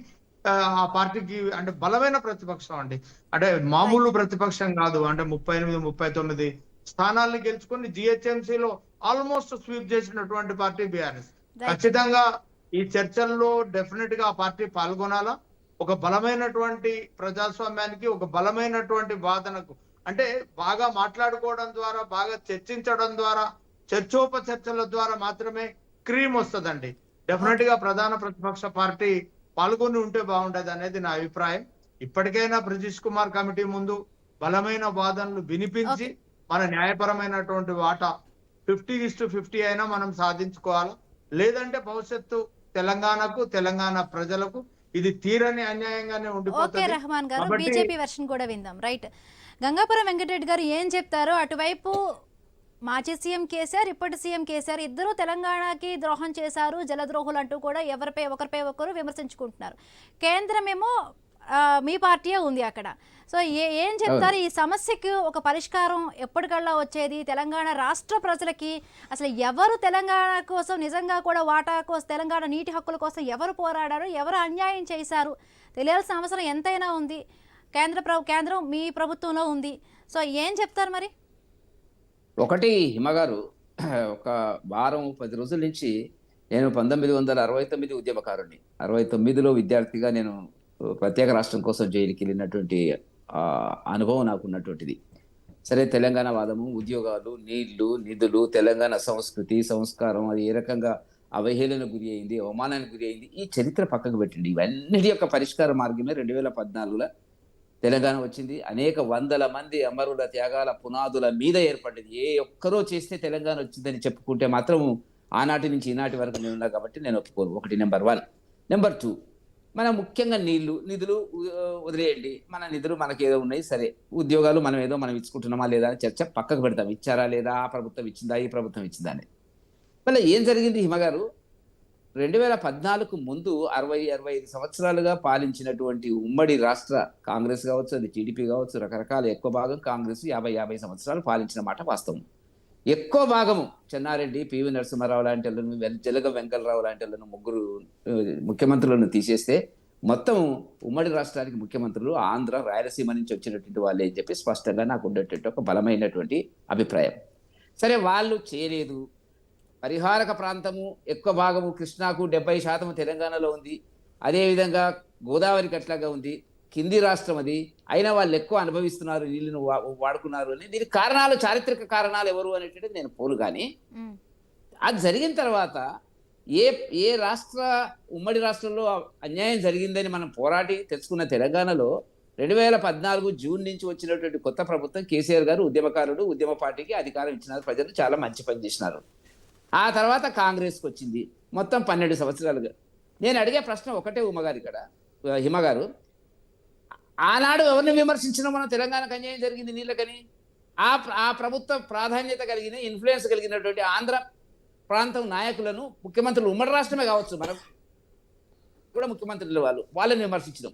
ఆ పార్టీకి అంటే బలమైన ప్రతిపక్షం అండి, అంటే మామూలు ప్రతిపక్షం కాదు. అంటే 38-39 స్థానాలను గెలుచుకొని జిహెచ్ఎంసీలో ఆల్మోస్ట్ స్వీప్ చేసినటువంటి పార్టీ బీఆర్ఎస్. ఖచ్చితంగా ఈ చర్చల్లో డెఫినెట్ గా ఆ పార్టీ పాల్గొనాలా. ఒక బలమైనటువంటి ప్రజాస్వామ్యానికి, ఒక బలమైనటువంటి వాదనకు, అంటే బాగా మాట్లాడుకోవడం ద్వారా, బాగా చర్చించడం ద్వారా, చర్చోపచర్చల ద్వారా మాత్రమే క్రీమ్ వస్తుందండి. డెఫినెట్ గా ప్రధాన ప్రతిపక్ష పార్టీ పాల్గొని ఉంటే బాగుండేది అనేది నా అభిప్రాయం. ఇప్పటికైనా బ్రిజేష్ కుమార్ కమిటీ ముందు బలమైన వాదనలు వినిపించి మన న్యాయపరమైనటువంటి వాటా 50-50 అయినా మనం సాధించుకోవాలి. లేదంటే భవిష్యత్తు తెలంగాణకు, తెలంగాణ ప్రజలకు ఇది తీరని అన్యాయంగానే ఓకే ఉండిపోతుంది. రెహమాన్ గారు, బీజేపీ వెర్షన్ కూడా విందాం. రైట్, గంగాపురం వెంకటరెడ్డి గారు ఏం చెప్తారో. అటువైపు మాజీ సీఎం కేసీఆర్, ఇప్పటి సీఎం కేసీఆర్ ఇద్దరు తెలంగాణకి ద్రోహం చేశారు, జలద్రోహులు అంటూ కూడా ఒకరిపై ఒకరు విమర్శించుకుంటున్నారు. కేంద్రమేమో మీ పార్టీయే ఉంది అక్కడ. సో ఏం చెప్తారు? ఈ సమస్యకు ఒక పరిష్కారం ఎప్పటికల్లా వచ్చేది? తెలంగాణ రాష్ట్ర ప్రజలకి అసలు ఎవరు తెలంగాణ కోసం నిజంగా కూడా వాటా కోసం, తెలంగాణ నీటి హక్కుల కోసం ఎవరు పోరాడారు, ఎవరు అన్యాయం చేశారు తెలియాల్సిన అవసరం ఎంతైనా ఉంది. కేంద్రం మీ ప్రభుత్వంలో ఉంది. సో ఏం చెప్తారు మరి? ఒకటి హిమగారు, ఒక వారం 10 రోజుల నుంచి నేను 1969 ఉద్యమకారుణ్ణి. 69లో విద్యార్థిగా నేను ప్రత్యేక రాష్ట్రం కోసం జైలుకి వెళ్ళినటువంటి అనుభవం నాకు ఉన్నటువంటిది. సరే, తెలంగాణ వాదము, ఉద్యోగాలు, నీళ్లు, నిధులు, తెలంగాణ సంస్కృతి, సంస్కారం అది ఏ రకంగా అవహేళనకు గురి అయింది, అవమానానికి గురి అయింది, ఈ చరిత్ర పక్కకు పెట్టండి. ఇవన్నిటి యొక్క పరిష్కార మార్గమే 2014లో తెలంగాణ వచ్చింది. అనేక వందల మంది అమరుల త్యాగాల పునాదుల మీద ఏర్పడింది. ఏ ఒక్కరో చేస్తే తెలంగాణ వచ్చిందని చెప్పుకుంటే మాత్రం ఆనాటి నుంచి ఈనాటి వరకు నేను ఉన్నా కాబట్టి నేను ఒప్పుకోను. ఒకటి, నెంబర్ 1. నెంబర్ 2, మనం ముఖ్యంగా నిధులు వదిలేయండి. మన నిధులు మనకి ఏదో ఉన్నాయి, సరే. ఉద్యోగాలు మనం ఇచ్చుకుంటున్నామా లేదా అని చర్చ పక్కకు పెడతాం. ఇచ్చారా లేదా, ఆ ప్రభుత్వం ఇచ్చిందా, ఈ ప్రభుత్వం ఇచ్చిందా అని. మళ్ళీ ఏం జరిగింది హిమగారు? 2014కు ముందు 60-65 సంవత్సరాలుగా పాలించినటువంటి ఉమ్మడి రాష్ట్ర కాంగ్రెస్ కావచ్చు, అది టీడీపీ కావచ్చు, రకరకాల ఎక్కువ భాగం కాంగ్రెస్ 50 సంవత్సరాలు పాలించిన మాట వాస్తవం. ఎక్కువ భాగము చెన్నారెడ్డి, పివి నరసింహారావు లాంటి వాళ్ళను, జలగ వెంకటరావు లాంటి వాళ్ళను, ముగ్గురు ముఖ్యమంత్రులను తీసేస్తే మొత్తం ఉమ్మడి రాష్ట్రానికి ముఖ్యమంత్రులు ఆంధ్ర, రాయలసీమ నుంచి వచ్చినటువంటి వాళ్ళే అని చెప్పి స్పష్టంగా నాకు ఉండేటువంటి ఒక బలమైనటువంటి అభిప్రాయం. సరే, వాళ్ళు చేయలేదు. పరిహారక ప్రాంతము ఎక్కువ భాగము కృష్ణాకు 70% తెలంగాణలో ఉంది. అదేవిధంగా గోదావరికి అట్లాగా ఉంది. కింది రాష్ట్రం అది, అయినా వాళ్ళు ఎక్కువ అనుభవిస్తున్నారు, నీళ్ళను వాడుకున్నారు అని. దీనికి కారణాలు, చారిత్రక కారణాలు ఎవరు అనేటువంటిది నేను పోను. కానీ అది జరిగిన తర్వాత ఏ ఉమ్మడి రాష్ట్రంలో అన్యాయం జరిగిందని మనం పోరాటి తెచ్చుకున్న తెలంగాణలో 2014 జూన్ నుంచి వచ్చినటువంటి కొత్త ప్రభుత్వం, కేసీఆర్ గారు ఉద్యమకారుడు, ఉద్యమ పార్టీకి అధికారం ఇచ్చినారు. ప్రజలు చాలా మంచి పని చేసినారు. ఆ తర్వాత కాంగ్రెస్కి వచ్చింది. మొత్తం 12 సంవత్సరాలుగా. నేను అడిగే ప్రశ్న ఒకటే హిమగారు, ఆనాడు ఎవరిని విమర్శించినా మనం తెలంగాణకు అన్యాయం జరిగింది నీళ్ళకని, ఆ ప్రభుత్వ ప్రాధాన్యత కలిగిన, ఇన్ఫ్లుయెన్స్ కలిగినటువంటి ఆంధ్ర ప్రాంతం నాయకులను, ముఖ్యమంత్రులు, ఉమ్మడి రాష్ట్రమే కావచ్చు, మనం కూడా ముఖ్యమంత్రులు వాళ్ళని విమర్శించడం.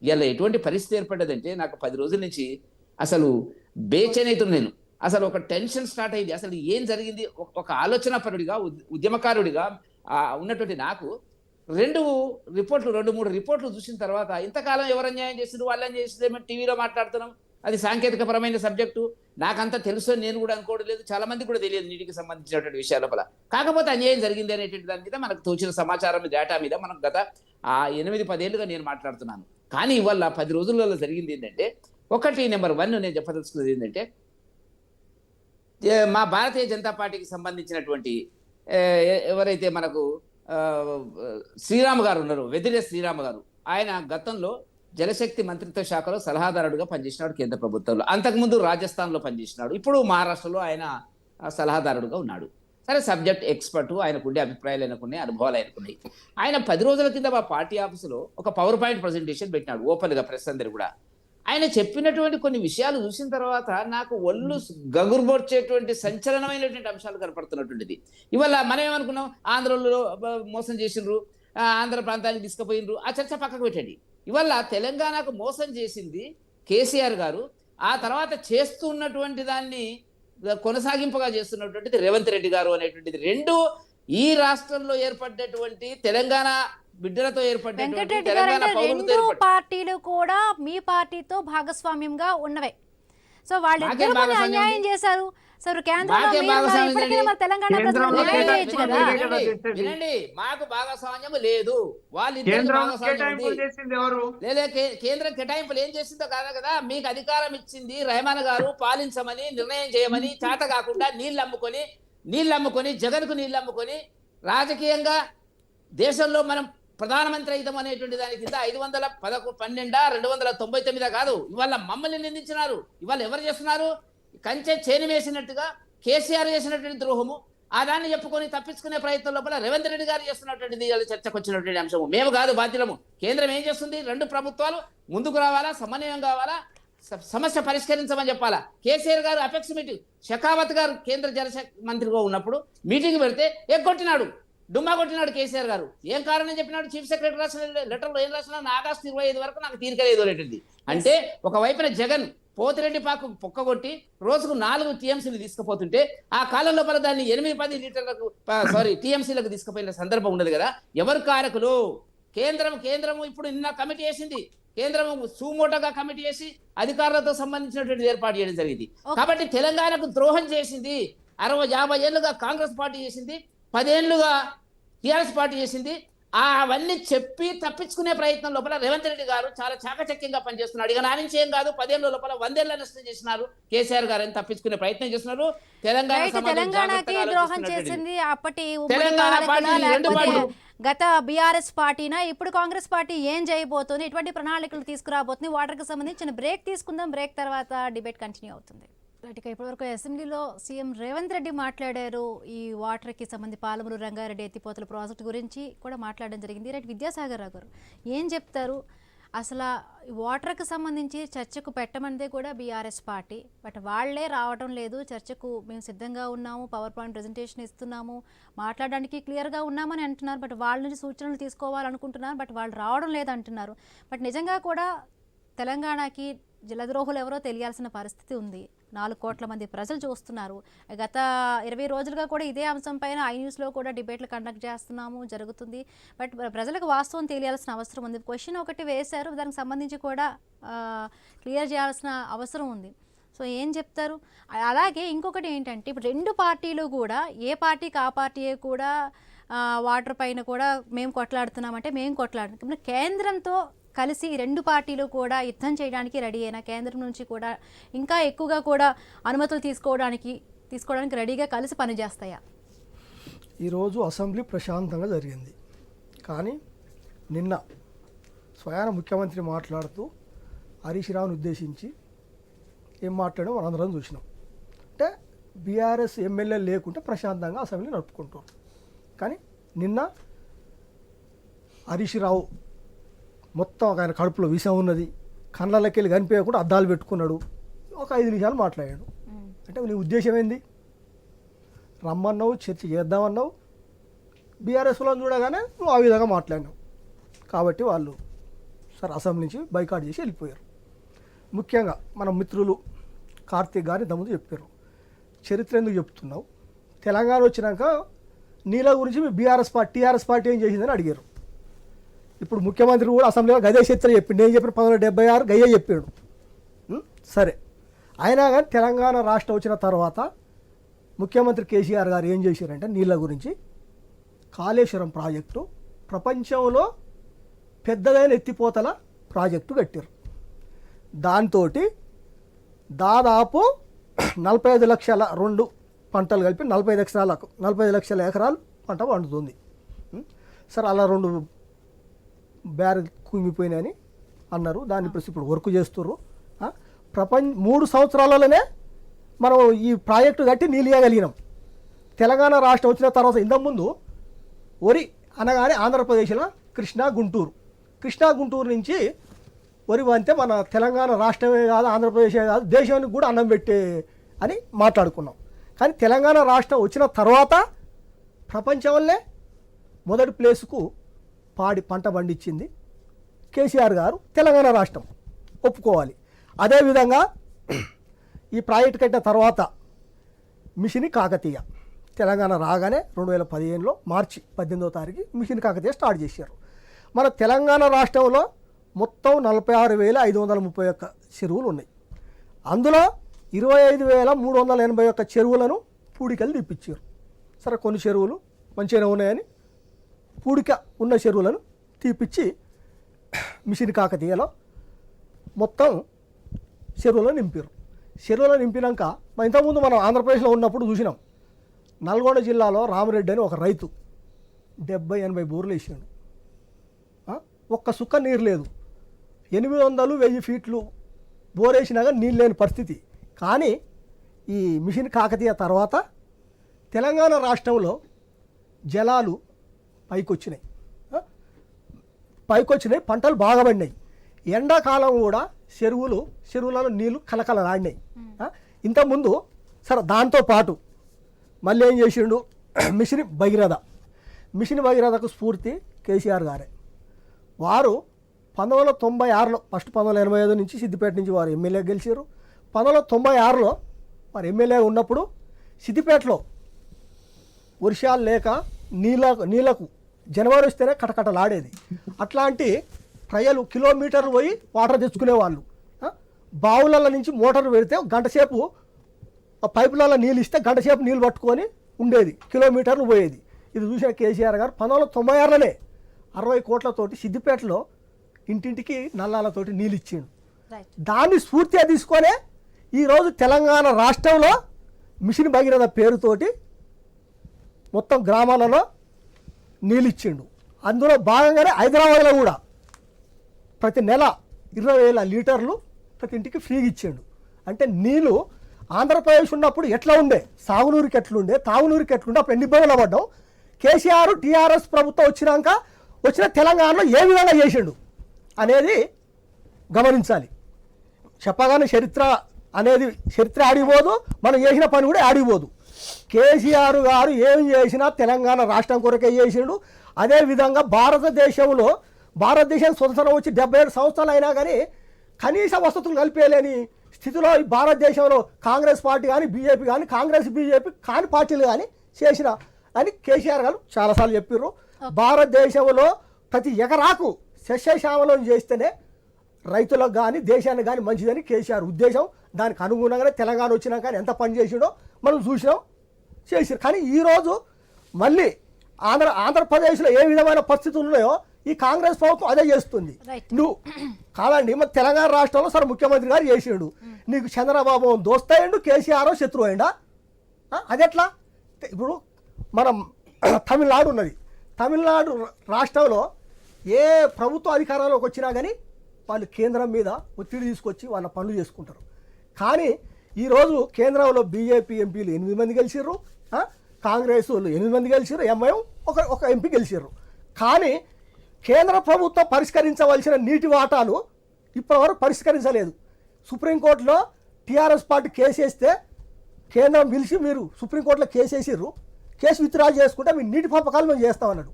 ఇలా ఎటువంటి పరిస్థితి ఏర్పడ్డదంటే నాకు 10 రోజుల నుంచి అసలు బేచైనవుతుంది. నేను అసలు ఒక టెన్షన్ స్టార్ట్ అయింది. అసలు ఏం జరిగింది? ఒక ఆలోచన పరుడిగా, ఉద్యమకారుడిగా ఉన్నటువంటి నాకు 2-3 రిపోర్ట్లు చూసిన తర్వాత ఇంతకాలం ఎవరు అన్యాయం చేసిండ్రు, వాళ్ళు అన్యాయం చేసిందేమో టీవీలో మాట్లాడుతున్నాం. అది సాంకేతికపరమైన సబ్జెక్టు, నాకంతా తెలుసు అని నేను కూడా అనుకోవడం లేదు. చాలా మంది కూడా తెలియదు నీటికి సంబంధించినటువంటి విషయాల లోపల. కాకపోతే అన్యాయం జరిగింది అనేటువంటి దాని మీద మనకు తోచిన సమాచారం, డేటా మీద మనం గత 8-10 ఏళ్ళుగా నేను మాట్లాడుతున్నాను. కానీ ఇవాళ 10 రోజులలో జరిగింది ఏంటంటే, ఒకటి, నెంబర్ 1 నేను చెప్పదలుచుకున్నది ఏంటంటే, మా భారతీయ జనతా పార్టీకి సంబంధించినటువంటి ఎవరైతే మనకు శ్రీరామ్ గారు ఉన్నారో, వెదిరే శ్రీరామ్ గారు, ఆయన గతంలో జలశక్తి మంత్రిత్వ శాఖలో సలహాదారుడుగా పనిచేసినాడు కేంద్ర ప్రభుత్వంలో. అంతకుముందు రాజస్థాన్లో పనిచేసినాడు. ఇప్పుడు మహారాష్ట్రలో ఆయన సలహాదారుడుగా ఉన్నాడు. సరే, సబ్జెక్ట్ ఎక్స్పర్ట్, ఆయనకుండే అభిప్రాయాలు, ఆయనకున్నాయి, అనుభవాలు ఆయనకున్నాయి. ఆయన 10 రోజుల కింద మా పార్టీ ఆఫీసులో ఒక పవర్ పాయింట్ ప్రజెంటేషన్ పెట్టినాడు, ఓపెన్గా ప్రెస్ అందరు కూడా. ఆయన చెప్పినటువంటి కొన్ని విషయాలు చూసిన తర్వాత నాకు ఒళ్ళు గగుర్బొచ్చేటువంటి సంచలనమైనటువంటి అంశాలు కనపడుతున్నటువంటిది. ఇవాళ మనం ఏమనుకున్నాం, ఆంధ్రలో మోసం చేసిండ్రు, ఆంధ్ర ప్రాంతానికి తీసుకుపోయినరు, ఆ చర్చ పక్కకు పెట్టండి. ఇవాళ తెలంగాణకు మోసం చేసింది కేసీఆర్ గారు, ఆ తర్వాత చేస్తున్నటువంటి దాన్ని కొనసాగింపుగా చేస్తున్నటువంటిది రేవంత్ రెడ్డి గారు అనేటువంటిది. రెండు ఈ రాష్ట్రంలో ఏర్పడ్డటువంటి తెలంగాణ బిడ్డలతో ఏర్పడ్డటువంటి వెంకటరెడ్డి గారు తెలంగాణ అంటే పౌరులతో రెండు ఏర్పడ్డ పార్టీలు కూడా మీ పార్టీతో భాగస్వామ్యంగా ఉన్నవే. సో వాళ్ళిద్దరూ మాకేం భాగస్వామ్యం అన్యాయం ఉంది? చేశారు. సో కేంద్రంలో మాకేం మీరు భాగస్వామ్యం ఇప్పటికైనా ఉంది? మరి తెలంగాణ కేంద్రంలో ప్రజలు న్యాయం చేయొచ్చు కదా. వినండి, మాకు భాగస్వామ్యం లేదు, వాళ్ళిద్దరికి కేంద్రం భాగస్వామ్యం కేటాయింపులు ఉంది. చేసింది ఎవరు? లేదా కేంద్రం కేటాయింపులు ఏం చేసిందో కాదు కదా, మీకు అధికారం ఇచ్చింది రెహమాన్ గారు పాలించమని, నిర్ణయం చేయమని. చేత కాకుండా నీళ్ళు అమ్ముకొని జగన్కు నీళ్ళు అమ్ముకొని రాజకీయంగా దేశంలో మనం ప్రధానమంత్రి అయితం అనేటువంటి దాని కింద 512 కాదు, ఇవాళ మమ్మల్ని నిందించినారు. ఇవాళ ఎవరు చేస్తున్నారు? కంచె చేను వేసినట్టుగా కేసీఆర్ చేసినటువంటి ద్రోహము, ఆ దాన్ని చెప్పుకొని తప్పించుకునే ప్రయత్నం లోపల రేవంత్ రెడ్డి గారు చేస్తున్నటువంటిది చర్చకు వచ్చినటువంటి అంశము. మేము కాదు బాధ్యులము. కేంద్రం ఏం చేస్తుంది? రెండు ప్రభుత్వాలు ముందుకు రావాలా, సమన్వయం కావాలా, సమస్య పరిష్కరించమని చెప్పాలా. కేసీఆర్ గారు అపెక్స్ మీటింగ్, షెకావత్ గారు కేంద్ర జలశాఖ మంత్రిగా ఉన్నప్పుడు మీటింగ్ పెడితే ఎగ్గొట్టినాడు, డుమ్మా కొట్టినాడు కేసీఆర్ గారు. ఏం కారణం చెప్పినాడు? చీఫ్ సెక్రటరీ రాసిన లెటర్లో ఏం రాసినా, ఆగస్టు 25 వరకు నాకు తీరికలేదు అనేటిది. అంటే ఒకవైపున జగన్ పోతిరెడ్డి పాకు పొక్కగొట్టి రోజుకు 4 టీఎంసీలు తీసుకుపోతుంటే, ఆ కాలం లోపల దాన్ని 8-10 లీటర్లకు టీఎంసీలకు తీసుకుపోయిన సందర్భం ఉండదు కదా. ఎవరు కారకులు? కేంద్రము ఇప్పుడు నిన్న కమిటీ వేసింది. కేంద్రము సుమోటోగా కమిటీ వేసి అధికారులతో సంబంధించినటువంటి ఏర్పాటు చేయడం జరిగింది. కాబట్టి తెలంగాణకు ద్రోహం చేసింది 60-50 ఏళ్లుగా కాంగ్రెస్ పార్టీ చేసింది, 10 ఏళ్లుగా టీఆర్ఎస్ పార్టీ చేసింది. అవన్నీ చెప్పి తప్పించుకునే ప్రయత్నం లోపల రేవంత్ రెడ్డి గారు చాలా చాకచక్యంగా పనిచేస్తున్నాడు. ఇక నా నుంచి ఏం కాదు, 10 ఏళ్ళ లోపల 100 ఏళ్ల నష్టం చేసినారు కేసీఆర్ గారు అని తప్పించుకునే ప్రయత్నం చేస్తున్నారు. తెలంగాణకి ద్రోహం చేసింది అప్పటి తెలంగాణ పార్టీ రెండు పార్టీలు. గత బీఆర్ఎస్ పార్టీనా, ఇప్పుడు కాంగ్రెస్ పార్టీ ఏం చేయబోతుంది, ఎటువంటి ప్రణాళికలు తీసుకురాబోతుంది? వాటర్కి సంబంధించిన బ్రేక్ తీసుకుందాం. బ్రేక్ తర్వాత డిబేట్ కంటిన్యూ అవుతుంది. ఇక ఇప్పటివరకు అసెంబ్లీలో సీఎం రేవంత్ రెడ్డి మాట్లాడారు. ఈ వాటర్కి సంబంధించి పాలమూరు రంగారెడ్డి ఎత్తిపోతల ప్రాజెక్టు గురించి కూడా మాట్లాడడం జరిగింది. రైట్, విద్యాసాగర్ రావు గారు ఏం చెప్తారు? అసలు వాటర్కి సంబంధించి చర్చకు పెట్టమన్నదే కూడా బీఆర్ఎస్ పార్టీ, బట్ వాళ్లే రావడం లేదు చర్చకు. మేము సిద్ధంగా ఉన్నాము, పవర్ పాయింట్ ప్రజెంటేషన్ ఇస్తున్నాము, మాట్లాడడానికి క్లియర్గా ఉన్నామని అంటున్నారు. బట్ వాళ్ళ నుంచి సూచనలు తీసుకోవాలనుకుంటున్నారు, బట్ వాళ్ళు రావడం లేదంటున్నారు. బట్ నిజంగా కూడా తెలంగాణకి జలద్రోహులు ఎవరో తెలియాల్సిన పరిస్థితి ఉంది. 4 కోట్ల మంది ప్రజలు చూస్తున్నారు. గత 20 రోజులుగా కూడా ఇదే అంశం పైన న్యూస్లో కూడా డిబేట్లు కండక్ట్ చేస్తున్నాము, జరుగుతుంది. బట్ ప్రజలకు వాస్తవం తెలియాల్సిన అవసరం ఉంది. క్వశ్చన్ ఒకటి వేశారు, దానికి సంబంధించి కూడా క్లియర్ చేయాల్సిన అవసరం ఉంది. సో ఏం చెప్తారు? అలాగే ఇంకొకటి ఏంటంటే, ఇప్పుడు రెండు పార్టీలు కూడా, ఏ పార్టీకి ఆ పార్టీయే కూడా వాటర్ పైన కూడా మేము కొట్లాడుతున్నామంటే మేము కొట్లాడుతున్నాం. కేంద్రంతో కలిసి రెండు పార్టీలు కూడా యుద్ధం చేయడానికి రెడీ అయినా, కేంద్రం నుంచి కూడా ఇంకా ఎక్కువగా కూడా అనుమతులు తీసుకోవడానికి రెడీగా కలిసి పనిచేస్తాయా? ఈరోజు అసెంబ్లీ ప్రశాంతంగా జరిగింది. కానీ నిన్న స్వయాన ముఖ్యమంత్రి మాట్లాడుతూ హరీష్ రావును ఉద్దేశించి ఏం మాట్లాడడం మనందరం చూసినాం. అంటే బీఆర్ఎస్ ఎమ్మెల్యే లేకుంటే ప్రశాంతంగా అసెంబ్లీ నడుపుకుంటాం. కానీ నిన్న హరీష్ రావు మొత్తం ఆయన కడుపులో విషం ఉన్నది, కళ్ళకి వెళ్ళి కనిపించకుండా అద్దాలు పెట్టుకున్నాడు, ఒక 5 నిమిషాలు మాట్లాడాడు. అంటే నీ ఉద్దేశం ఏంది? రమ్మన్నావు, చర్చ చేద్దామన్నావు, బీఆర్ఎస్లో చూడగానే నువ్వు ఆ విధంగా మాట్లాడినావు. కాబట్టి వాళ్ళు సరే అసెంబ్లీ నుంచి బైకాట్ చేసి వెళ్ళిపోయారు. ముఖ్యంగా మన మిత్రులు కార్తీక్ గారు ఇంతకుముందు చెప్పారు, చరిత్ర ఎందుకు చెప్తున్నావు? తెలంగాణ వచ్చినాక నీళ్ళ గురించి మీ టీఆర్ఎస్ పార్టీ ఏం చేసిందని అడిగారు. ఇప్పుడు ముఖ్యమంత్రి కూడా అసెంబ్లీలో గదే చరిత్ర చెప్పిండు. నేను చెప్పిన 1976 గయ్యే చెప్పాడు. సరే, అయినా కానీ తెలంగాణ రాష్ట్రం వచ్చిన తర్వాత ముఖ్యమంత్రి కేసీఆర్ గారు ఏం చేశారంటే నీళ్ళ గురించి కాళేశ్వరం ప్రాజెక్టు ప్రపంచంలో పెద్దదైన ఎత్తిపోతల ప్రాజెక్టు కట్టారు. దాంతో దాదాపు 45 లక్షల 2 పంటలు కలిపి 45 లక్షల ఎకరాలు పంట పండుతుంది. సరే, అలా 2 బ్యారెల్ కుంగిపోయినాయని అన్నారు. దాన్ని ఇప్పుడు వర్క్ చేస్తున్నారు. 3 సంవత్సరాలలోనే మనం ఈ ప్రాజెక్టు కట్టి నీళ్ళు ఇవ్వగలిగినాం. తెలంగాణ రాష్ట్రం వచ్చిన తర్వాత ఇంతకుముందు వరి అనగానే ఆంధ్రప్రదేశ్లో కృష్ణా గుంటూరు నుంచి వరి వంతే మన తెలంగాణ రాష్ట్రమే కాదు, ఆంధ్రప్రదేశే కాదు, దేశానికి కూడా అన్నం పెట్టే అని మాట్లాడుకున్నాం. కానీ తెలంగాణ రాష్ట్రం వచ్చిన తర్వాత ప్రపంచంలో మొదటి ప్లేసుకు పాడి పంట పండించింది కేసీఆర్ గారు, తెలంగాణ రాష్ట్రం ఒప్పుకోవాలి. అదేవిధంగా ఈ ప్రాజెక్టు కట్టిన తర్వాత మిషన్ కాకతీయ తెలంగాణ రాగానే 2015లో మార్చి 18వ తారీఖు మిషన్ కాకతీయ స్టార్ట్ చేశారు. మన తెలంగాణ రాష్ట్రంలో మొత్తం 46,531 చెరువులు ఉన్నాయి. అందులో 25,381 చెరువులను పూడికలు తీపిచ్చారు. సరే, కొన్ని చెరువులు మంచిగానే ఉన్నాయని పూడిక ఉన్న చెరువులను తీపిచ్చి మిషన్ కాకతీయలో మొత్తం చెరువులను నింపారు. చెరువులను నింపినాక ఇంతకుముందు మనం ఆంధ్రప్రదేశ్లో ఉన్నప్పుడు చూసినాం, నల్గొండ జిల్లాలో రామరెడ్డి అని ఒక రైతు 70-80 బోర్లు వేసాడు. ఒక్క సుక్క నీరు లేదు. 800-1000 ఫీట్లు బోరేసినాగా నీళ్ళు లేని పరిస్థితి. కానీ ఈ మిషన్ కాకతీయ తర్వాత తెలంగాణ రాష్ట్రంలో జలాలు పైకొచ్చినాయి, పంటలు బాగా పడినాయి. ఎండాకాలం కూడా చెరువులలో నీళ్లు కలకలలాడినాయి. ఇంతకుముందు సరే, దాంతో పాటు మళ్ళీ ఏం చేసిండు, మిషన్ భగీరథకు స్ఫూర్తి కేసీఆర్ గారే. వారు 1996లో ఫస్ట్ 1985 నుంచి సిద్దిపేట నుంచి వారు ఎమ్మెల్యే గెలిచారు. 1996లో వారు ఎమ్మెల్యే ఉన్నప్పుడు సిద్దిపేటలో వర్షాలు లేక నీళ్లకు జనవరి వస్తేనే కటకటలాడేది. అట్లాంటి ప్రజలు కిలోమీటర్లు పోయి వాటర్ తెచ్చుకునేవాళ్ళు. బావులలో నుంచి మోటార్ పెడితే గంటసేపు పైపులలో నీళ్ళు ఇస్తే గంటసేపు నీళ్ళు పట్టుకొని ఉండేది, కిలోమీటర్లు పోయేది. ఇది చూసిన కేసీఆర్ గారు 1996లోనే 60 కోట్లతోటి సిద్దిపేటలో ఇంటింటికి నల్లాలతోటి నీళ్ళు ఇచ్చిండు. దాన్ని స్ఫూర్తిగా తీసుకొనే ఈరోజు తెలంగాణ రాష్ట్రంలో మిషన్ భగీరథ పేరుతోటి మొత్తం గ్రామాలలో నీళ్ళు ఇచ్చిండు. అందులో భాగంగానే హైదరాబాద్లో కూడా ప్రతి నెల 20,000 లీటర్లు ప్రతి ఇంటికి ఫ్రీగా ఇచ్చిండు. అంటే నీళ్ళు ఆంధ్రప్రదేశ్ ఉన్నప్పుడు ఎట్లా ఉండే, సాగునూరికి ఎట్లుండే, తాగునూరికి ఎట్లుండే, అప్పుడు ఎన్ని ఇబ్బందులు పడ్డాం. కేసీఆర్ టీఆర్ఎస్ ప్రభుత్వం వచ్చిన తెలంగాణలో ఏ విధంగా చేసిండు అనేది గమనించాలి. చెప్పగానే చరిత్ర ఆడిపోదు, మనం చేసిన పని కూడా ఆడిపోదు. కేసీఆర్ గారు ఏం చేసినా తెలంగాణ రాష్ట్రం కొరకే చేసిండు. అదేవిధంగా భారతదేశం స్వతంత్రం వచ్చి 77 సంవత్సరాలు అయినా కానీ కనీస వసతులు కల్పేయలేని స్థితిలో ఈ భారతదేశంలో కాంగ్రెస్ పార్టీ కానీ బీజేపీ కానీ బీజేపీ కాని పార్టీలు కానీ చేసిన అని కేసీఆర్ గారు చాలాసార్లు చెప్పారు. భారతదేశంలో ప్రతి ఎకరాకు సస్యశ్యామలం చేస్తేనే రైతులకు కానీ దేశానికి కానీ మంచిదని కేసీఆర్ ఉద్దేశం. దానికి అనుగుణంగానే తెలంగాణ వచ్చినా కానీ ఎంత పని చేసిండో మనం చూసినాం, చేసారు. కానీ ఈరోజు మళ్ళీ ఆంధ్రప్రదేశ్లో ఏ విధమైన పరిస్థితులు ఉన్నాయో ఈ కాంగ్రెస్ ప్రభుత్వం అదే చేస్తుంది. నువ్వు కాదండి, మరి తెలంగాణ రాష్ట్రంలో సరే ముఖ్యమంత్రి గారు చేసిండు, నీకు చంద్రబాబు దోస్తయ్యండు, కేసీఆర్ శత్రువు అయిందా? అదెట్లా? ఇప్పుడు మనం తమిళనాడు ఉన్నది, తమిళనాడు రాష్ట్రంలో ఏ ప్రభుత్వ అధికారంలోకి వచ్చినా కానీ వాళ్ళు కేంద్రం మీద ఒత్తిడి తీసుకొచ్చి వాళ్ళ పనులు చేసుకుంటారు. కానీ ఈరోజు కేంద్రంలో బీజేపీ ఎంపీలు 8 మంది గెలిచిర్రు, కాంగ్రెస్ 8 మంది గెలిచిర్రు, ఎంఐఎం ఒక ఎంపీ గెలిచిర్రు. కానీ కేంద్ర ప్రభుత్వం పరిష్కరించవలసిన నీటి వాటాలు ఇప్పటివరకు పరిష్కరించలేదు. సుప్రీంకోర్టులో టీఆర్ఎస్ పార్టీ కేసు వేస్తే కేంద్రం పిలిచి మీరు సుప్రీంకోర్టులో కేసు వేసిర్రు, కేసు విత్డ్రా చేసుకుంటే మీ నీటి పంపకాలు మేము చేస్తామన్నాడు.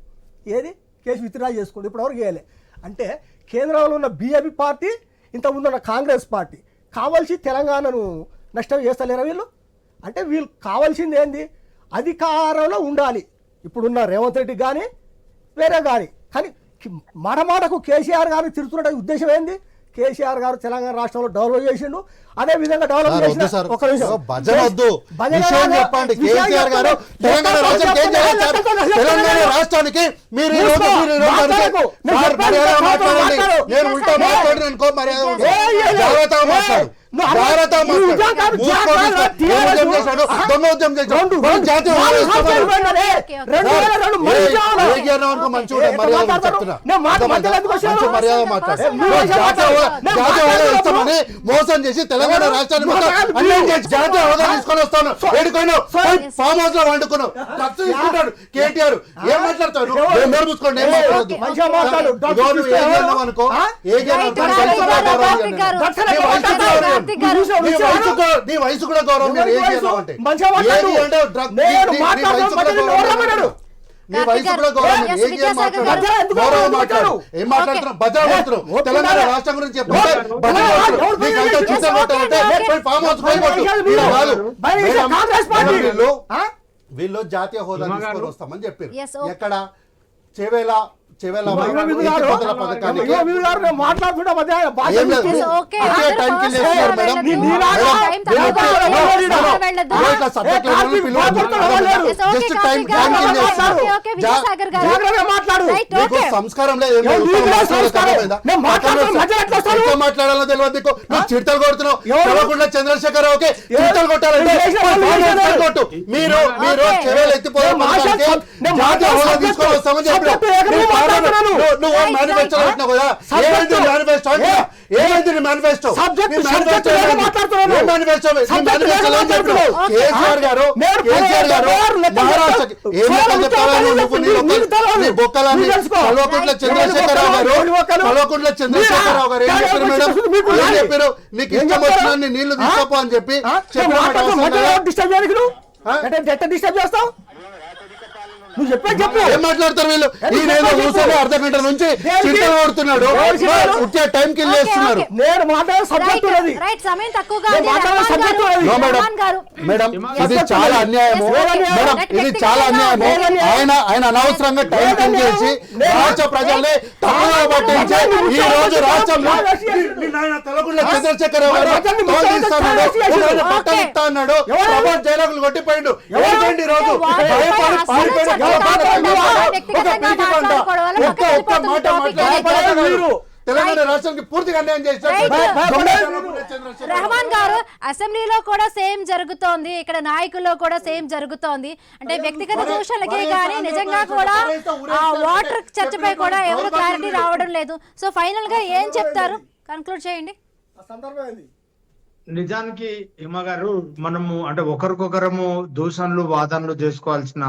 ఏది కేసు విత్డ్రా చేసుకుంటే ఇప్పటివరకు చేయలే. అంటే కేంద్రంలో ఉన్న బీజేపీ పార్టీ, ఇంతకుముందు ఉన్న కాంగ్రెస్ పార్టీ కావాల్సి తెలంగాణను నష్టం చేస్తలేరా వీళ్ళు? అంటే వీళ్ళు కావాల్సింది ఏంది? అధికారంలో ఉండాలి. ఇప్పుడున్న రేవంత్ రెడ్డి కానీ వేరే కానీ. కానీ మాటకు కేసీఆర్ గారిని తిరుగుతున్న ఉద్దేశం ఏంది? కేసీఆర్ గారు తెలంగాణ రాష్ట్రంలో డెవలప్ చేసిండు, అదే విధంగా డెవలప్ చేసిన ఒక నిమిషం రాష్ట్రానికి మోసం చేసి తెలంగాణ రాష్ట్రాన్ని జాతీయ హోదా తీసుకొని వస్తాను, ఫామ్ హౌస్ లో వండుకున్నావు, ఖర్చు తీసుకుంటాడు కేటీఆర్. ఏం మాట్లాడతాడు? అనుకో నీ వయసు కూడా గౌరవం. నీ వయసు కూడా గౌరవం Yes, ఏం విద్యాసాగర్ గారు. మాట్లాడు గౌరవం మాట్లాడు ఏం మాట్లాడుతున్నావు బజార్ కొడుతున్నావు తెలంగాణ రాష్ట్రం గురించి చెప్తుంటే బజార్ కొడుతున్నావు. నీకంటే చుట్టూ కొట్టాలంటే పోయి ఫామ్ హౌస్ పోయి కొట్టు. ఇలా కాదు. మేడం, వీళ్ళు జాతీయ హోదా తీసుకొని వస్తామని చెప్పారు. Yes, okay. ఎక్కడ చెవేల పథకానికి మాట్లాడుతున్నా ఏం లేదు. Yes, okay. ఒకే అందరూ టైంకి first లేస్తున్నారు time మేడం. వెళ్ళొద్దు. మేడం, Time తర్వాత వెళ్ళొద్దు. ఇట్లా subject లను పిలవద్దు. Yes, okay, Just Karthik time గారు. cancel చేస్తున్నారు. Okay, okay, విద్యాసాగర్ గారు. మాట్లాడు Right, నీకు okay. సంస్కారం లేదు, ఏం లేదు. నీకు ఉత్తమ లేదు సంస్కారం. అర్థమైందా? నేను మాట్లాడుతున్నా, మధ్యలో ఎట్లా వస్తాను? ఎట్లా మాట్లాడాలో తెలియదు నీకు. నువ్వు చిడతలు కొడుతున్నావు. ఎవరు? కల్వకుంట్ల చంద్రశేఖర్ ఓకే చిడతలు కొట్టాలంటే నేను చేసిన ఫామ్ పని హౌస్ లేదు. కొట్టు. మీరు Okay. చెవేలు ఎత్తిపోయే నేను పథకానికి నేను జాతీయ హోదా subject- తీసుకొని వస్తామని subject చెప్పారు. ఏకమే మాట్లాడుతున్నాను. నువ్వు Right, మేనిఫెస్టో right. పెట్టినావు కదా. Subject- ఏమైంది మేనిఫెస్టో అంటే? ఏమైంది నీ మేనిఫెస్టో? Subject- నీ subject మేనిఫెస్టో ఏదో ఏమైంది? మాట్లాడుతున్నాను. ఏ మేనిఫెస్టో? నీ Subject మేనిఫెస్టోలో ఏదో ఏం చెప్పినావు? మాట్లాడుతున్నాను. కేసీఆర్ గారు నేను కేసీఆర్ గారు లెక్క మహారాష్ట్రకి ఏం లెక్క చెప్తావా నువ్వు? నీ బొక్కలని కల్వకుంట్ల చంద్రశేఖరరావు గారు కల్వకుంట్ల చంద్రశేఖరరావు గారు ఏం చెప్పారు మేడం? ఏం చెప్పారు? నీకు ఇష్టం వచ్చిన నీళ్లు తీసుకోపో అని చెప్పి డిస్టర్బ్ చేయడానికి నువ్వు డిస్టర్బ్ చేస్తావు నువ్వు చెప్పేది చెప్పు ఏం మాట్లాడతారు వీళ్ళు? ఈయనేదో కూర్చొని అర్ధ గంట నుంచి చింతలు కొడుతున్నాడు, వచ్చే టైం కిల్ చేస్తున్నారు. నేను మాట్లాడే సబ్జెక్ట్ ఉన్నది రైట్, సమయం తక్కువగా నేను ఉంది. మాట్లాడే రెహమాన్ subject గారు, ఉన్నది. No madam. Rehman garu. Madam Yes, ఇది yes, చాలా yes, అన్యాయము. yes, okay. మేడం That ఇది చాలా అన్యాయము. ఆయన అనవసరంగా టైం కిల్ చేసి రాష్ట్ర ప్రజల్ని తప్పుగా పట్టించి ఈ రోజు రాష్ట్రంలో కల్వకుంట్ల చంద్రశేఖరరావు గారు తోలు తీస్తున్నాడు, పట్టలు ఇస్తా అన్నాడు, ప్రభాస్ జైలుకులు కొట్టిపోయిండు. ఏంటండి ఈ రోజు భయపడి పారిపోయిన ఒక్క మాట మాట్లాడారు. తెలంగాణ రాష్ట్రానికి పూర్తిగా అన్యాయం చేసినట్టు. రెహమాన్ గారు, అసెంబ్లీలో కూడా సేమ్ జరుగుతోంది, ఇక్కడ నాయకుల్లో కూడా సేమ్ జరుగుతోంది. అంటే వ్యక్తిగత దూషణలకే కానీ నిజంగా కూడా ఆ వాటర్ చర్చపై కూడా ఎవరు క్లారిటీ రావడం లేదు. సో ఫైనల్ గా ఏం చెప్తారు? కన్క్లూడ్ చేయండి. నిజానికి హిమ గారు, మనము అంటే ఒకరికొకరము దూషణలు వాదనలు చేసుకోవాల్సిన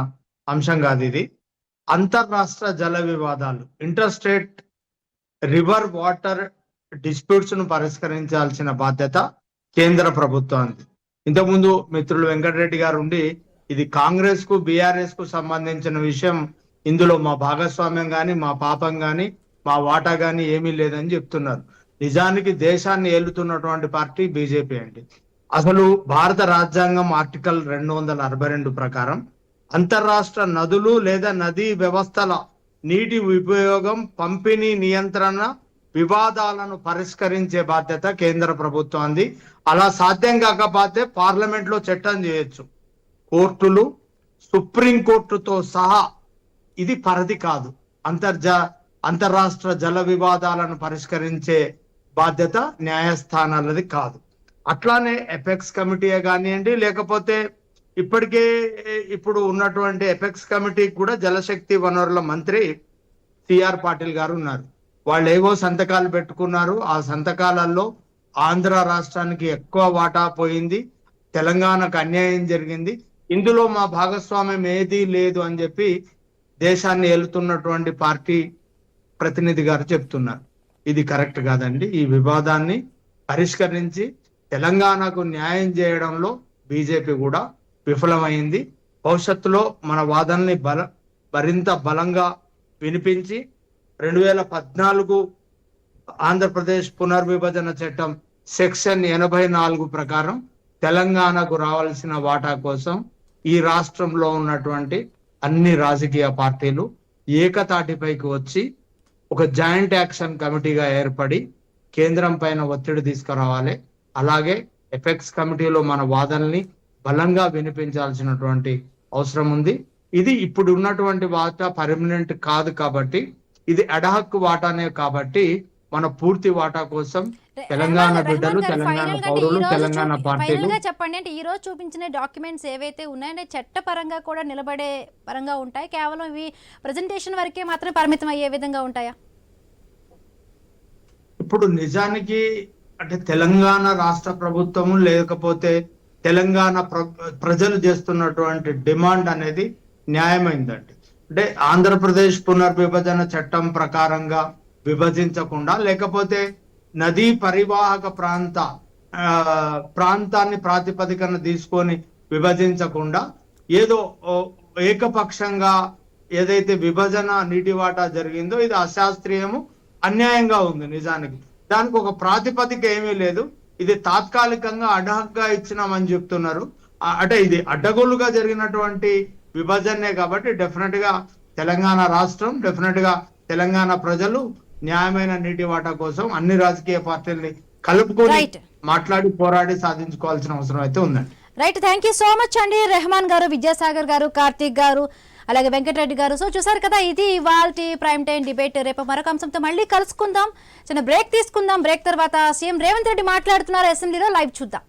అంశం కాదు ఇది. అంతర్రాష్ట్ర జల వివాదాలు, inter state river water disputes ను పరిష్కరించాల్సిన బాధ్యత కేంద్ర ప్రభుత్వానికి. ఇంతకుముందు మిత్రులు వెంకటరెడ్డి గారు ఉండి ఇది కాంగ్రెస్ కు బీఆర్ఎస్ కు సంబంధించిన విషయం, ఇందులో మా భాగస్వామ్యం గాని మా పాపం గాని మా వాటా గాని ఏమీ లేదని చెప్తున్నారు. నిజానికి దేశాన్ని ఏలుతున్నటువంటి పార్టీ బీజేపీ అండి. అసలు భారత రాజ్యాంగం ఆర్టికల్ 242 ప్రకారం అంతర్రాష్ట్ర నదులు లేదా నదీ వ్యవస్థల నీటి ఉపయోగం, పంపిణీ, నియంత్రణ వివాదాలను పరిష్కరించే బాధ్యత కేంద్ర ప్రభుత్వానికి. అలా సాధ్యం కాకపోతే పార్లమెంట్ లో చట్టం చేయొచ్చు. కోర్టులు, సుప్రీం కోర్టుతో సహా ఇది పరిధి కాదు. అంతర్రాష్ట్ర జల వివాదాలను పరిష్కరించే బాధ్యత న్యాయస్థానాలది కాదు. అట్లానే ఎపెక్స్ కమిటీ కానివ్వండి, లేకపోతే ఇప్పుడు ఉన్నటువంటి ఎపెక్స్ కమిటీకి కూడా జలశక్తి వనరుల మంత్రి సిఆర్ పాటిల్ గారు ఉన్నారు. వాళ్ళు ఏవో సంతకాలు పెట్టుకున్నారు. ఆ సంతకాలలో ఆంధ్ర రాష్ట్రానికి ఎక్కువ వాటా పోయింది, తెలంగాణకు అన్యాయం జరిగింది, ఇందులో మా భాగస్వామ్యం ఏదీ లేదు అని చెప్పి దేశాన్ని ఏలుతున్నటువంటి పార్టీ ప్రతినిధి గారు చెప్తున్నారు. ఇది కరెక్ట్ కాదండి. ఈ వివాదాన్ని పరిష్కరించి తెలంగాణకు న్యాయం చేయడంలో బీజేపీ కూడా విఫలమైంది. భవిష్యత్తులో మన వాదనని మరింత బలంగా వినిపించి 2014 ఆంధ్రప్రదేశ్ పునర్విభజన చట్టం సెక్షన్ 84 ప్రకారం తెలంగాణకు రావాల్సిన వాటా కోసం ఈ రాష్ట్రంలో ఉన్నటువంటి అన్ని రాజకీయ పార్టీలు ఏకతాటిపైకి వచ్చి ఒక జాయింట్ యాక్షన్ కమిటీగా ఏర్పడి కేంద్రం పైన ఒత్తిడి తీసుకురావాలి. అలాగే ఎపెక్స్ కమిటీలో మన వాదనల్ని బలంగా వినిపించాల్సినటువంటి అవసరం ఉంది. ఇది ఇప్పుడు ఉన్నటువంటి వాటా పర్మనెంట్ కాదు కాబట్టి, ఇది అడహక్ వాటానే కాబట్టి మన పూర్తి వాటా కోసం తెలంగాణ బిడ్డలు, తెలంగాణ పౌరులు, తెలంగాణ పార్టీలు. చెప్పండి, అంటే ఈ రోజు చూపించిన డాక్యుమెంట్స్ ఏవైతే ఉన్నాయంటే చట్టపరంగా కూడా నిలబడే పరంగా ఉంటాయి, కేవలం ఇవి ప్రెజెంటేషన్ వరకే మాత్రమే పరిమితం అయ్యే విధంగా ఉంటాయా? ఇప్పుడు నిజానికి అంటే తెలంగాణ రాష్ట్ర ప్రభుత్వము లేకపోతే తెలంగాణ ప్రజలు చేస్తున్నటువంటి డిమాండ్ అనేది న్యాయమైందండి. అంటే ఆంధ్రప్రదేశ్ పునర్విభజన చట్టం ప్రకారంగా విభజించకుండా, లేకపోతే నదీ పరివాహక ప్రాంతాన్ని ప్రాతిపదికన తీసుకొని విభజించకుండా ఏదో ఏకపక్షంగా ఏదైతే విభజన నీటి వాటా జరిగిందో ఇది అశాస్త్రీయము, అన్యాయంగా ఉంది. నిజానికి దానికి ఒక ప్రాతిపదిక ఏమీ లేదు. ఇది తాత్కాలికంగా అడ్డంగా ఇచ్చినామని చెప్తున్నారు. అంటే ఇది అడ్డగోలుగా జరిగినటువంటి విభజనే కాబట్టి డెఫినెట్ గా తెలంగాణ రాష్ట్రం, డెఫినెట్ గా తెలంగాణ ప్రజలు న్యాయమైన నీటి వాటా కోసం అన్ని రాజకీయ పార్టీల్ని కలుపుకొని Right. మాట్లాడి పోరాడి సాధించుకోవాల్సిన అవసరం అయితే ఉందండి. Right, thank you so much అండి. రెహమాన్ గారు, విద్యాసాగర్ గారు, కార్తీక్ గారు, అలాగే వెంకటరెడ్డి గారు. సో చూసారు కదా, ఇది ఇవాల్టి ప్రైమ్ టైం డిబేట్. రేపు మరొక అంశంతో మళ్ళీ కలుసుకుందాం. చిన్న బ్రేక్ తీసుకుందాం. బ్రేక్ తర్వాత సీఎం రేవంత్ రెడ్డి మాట్లాడుతున్నారు అసెంబ్లీలో, లైవ్ చూద్దాం.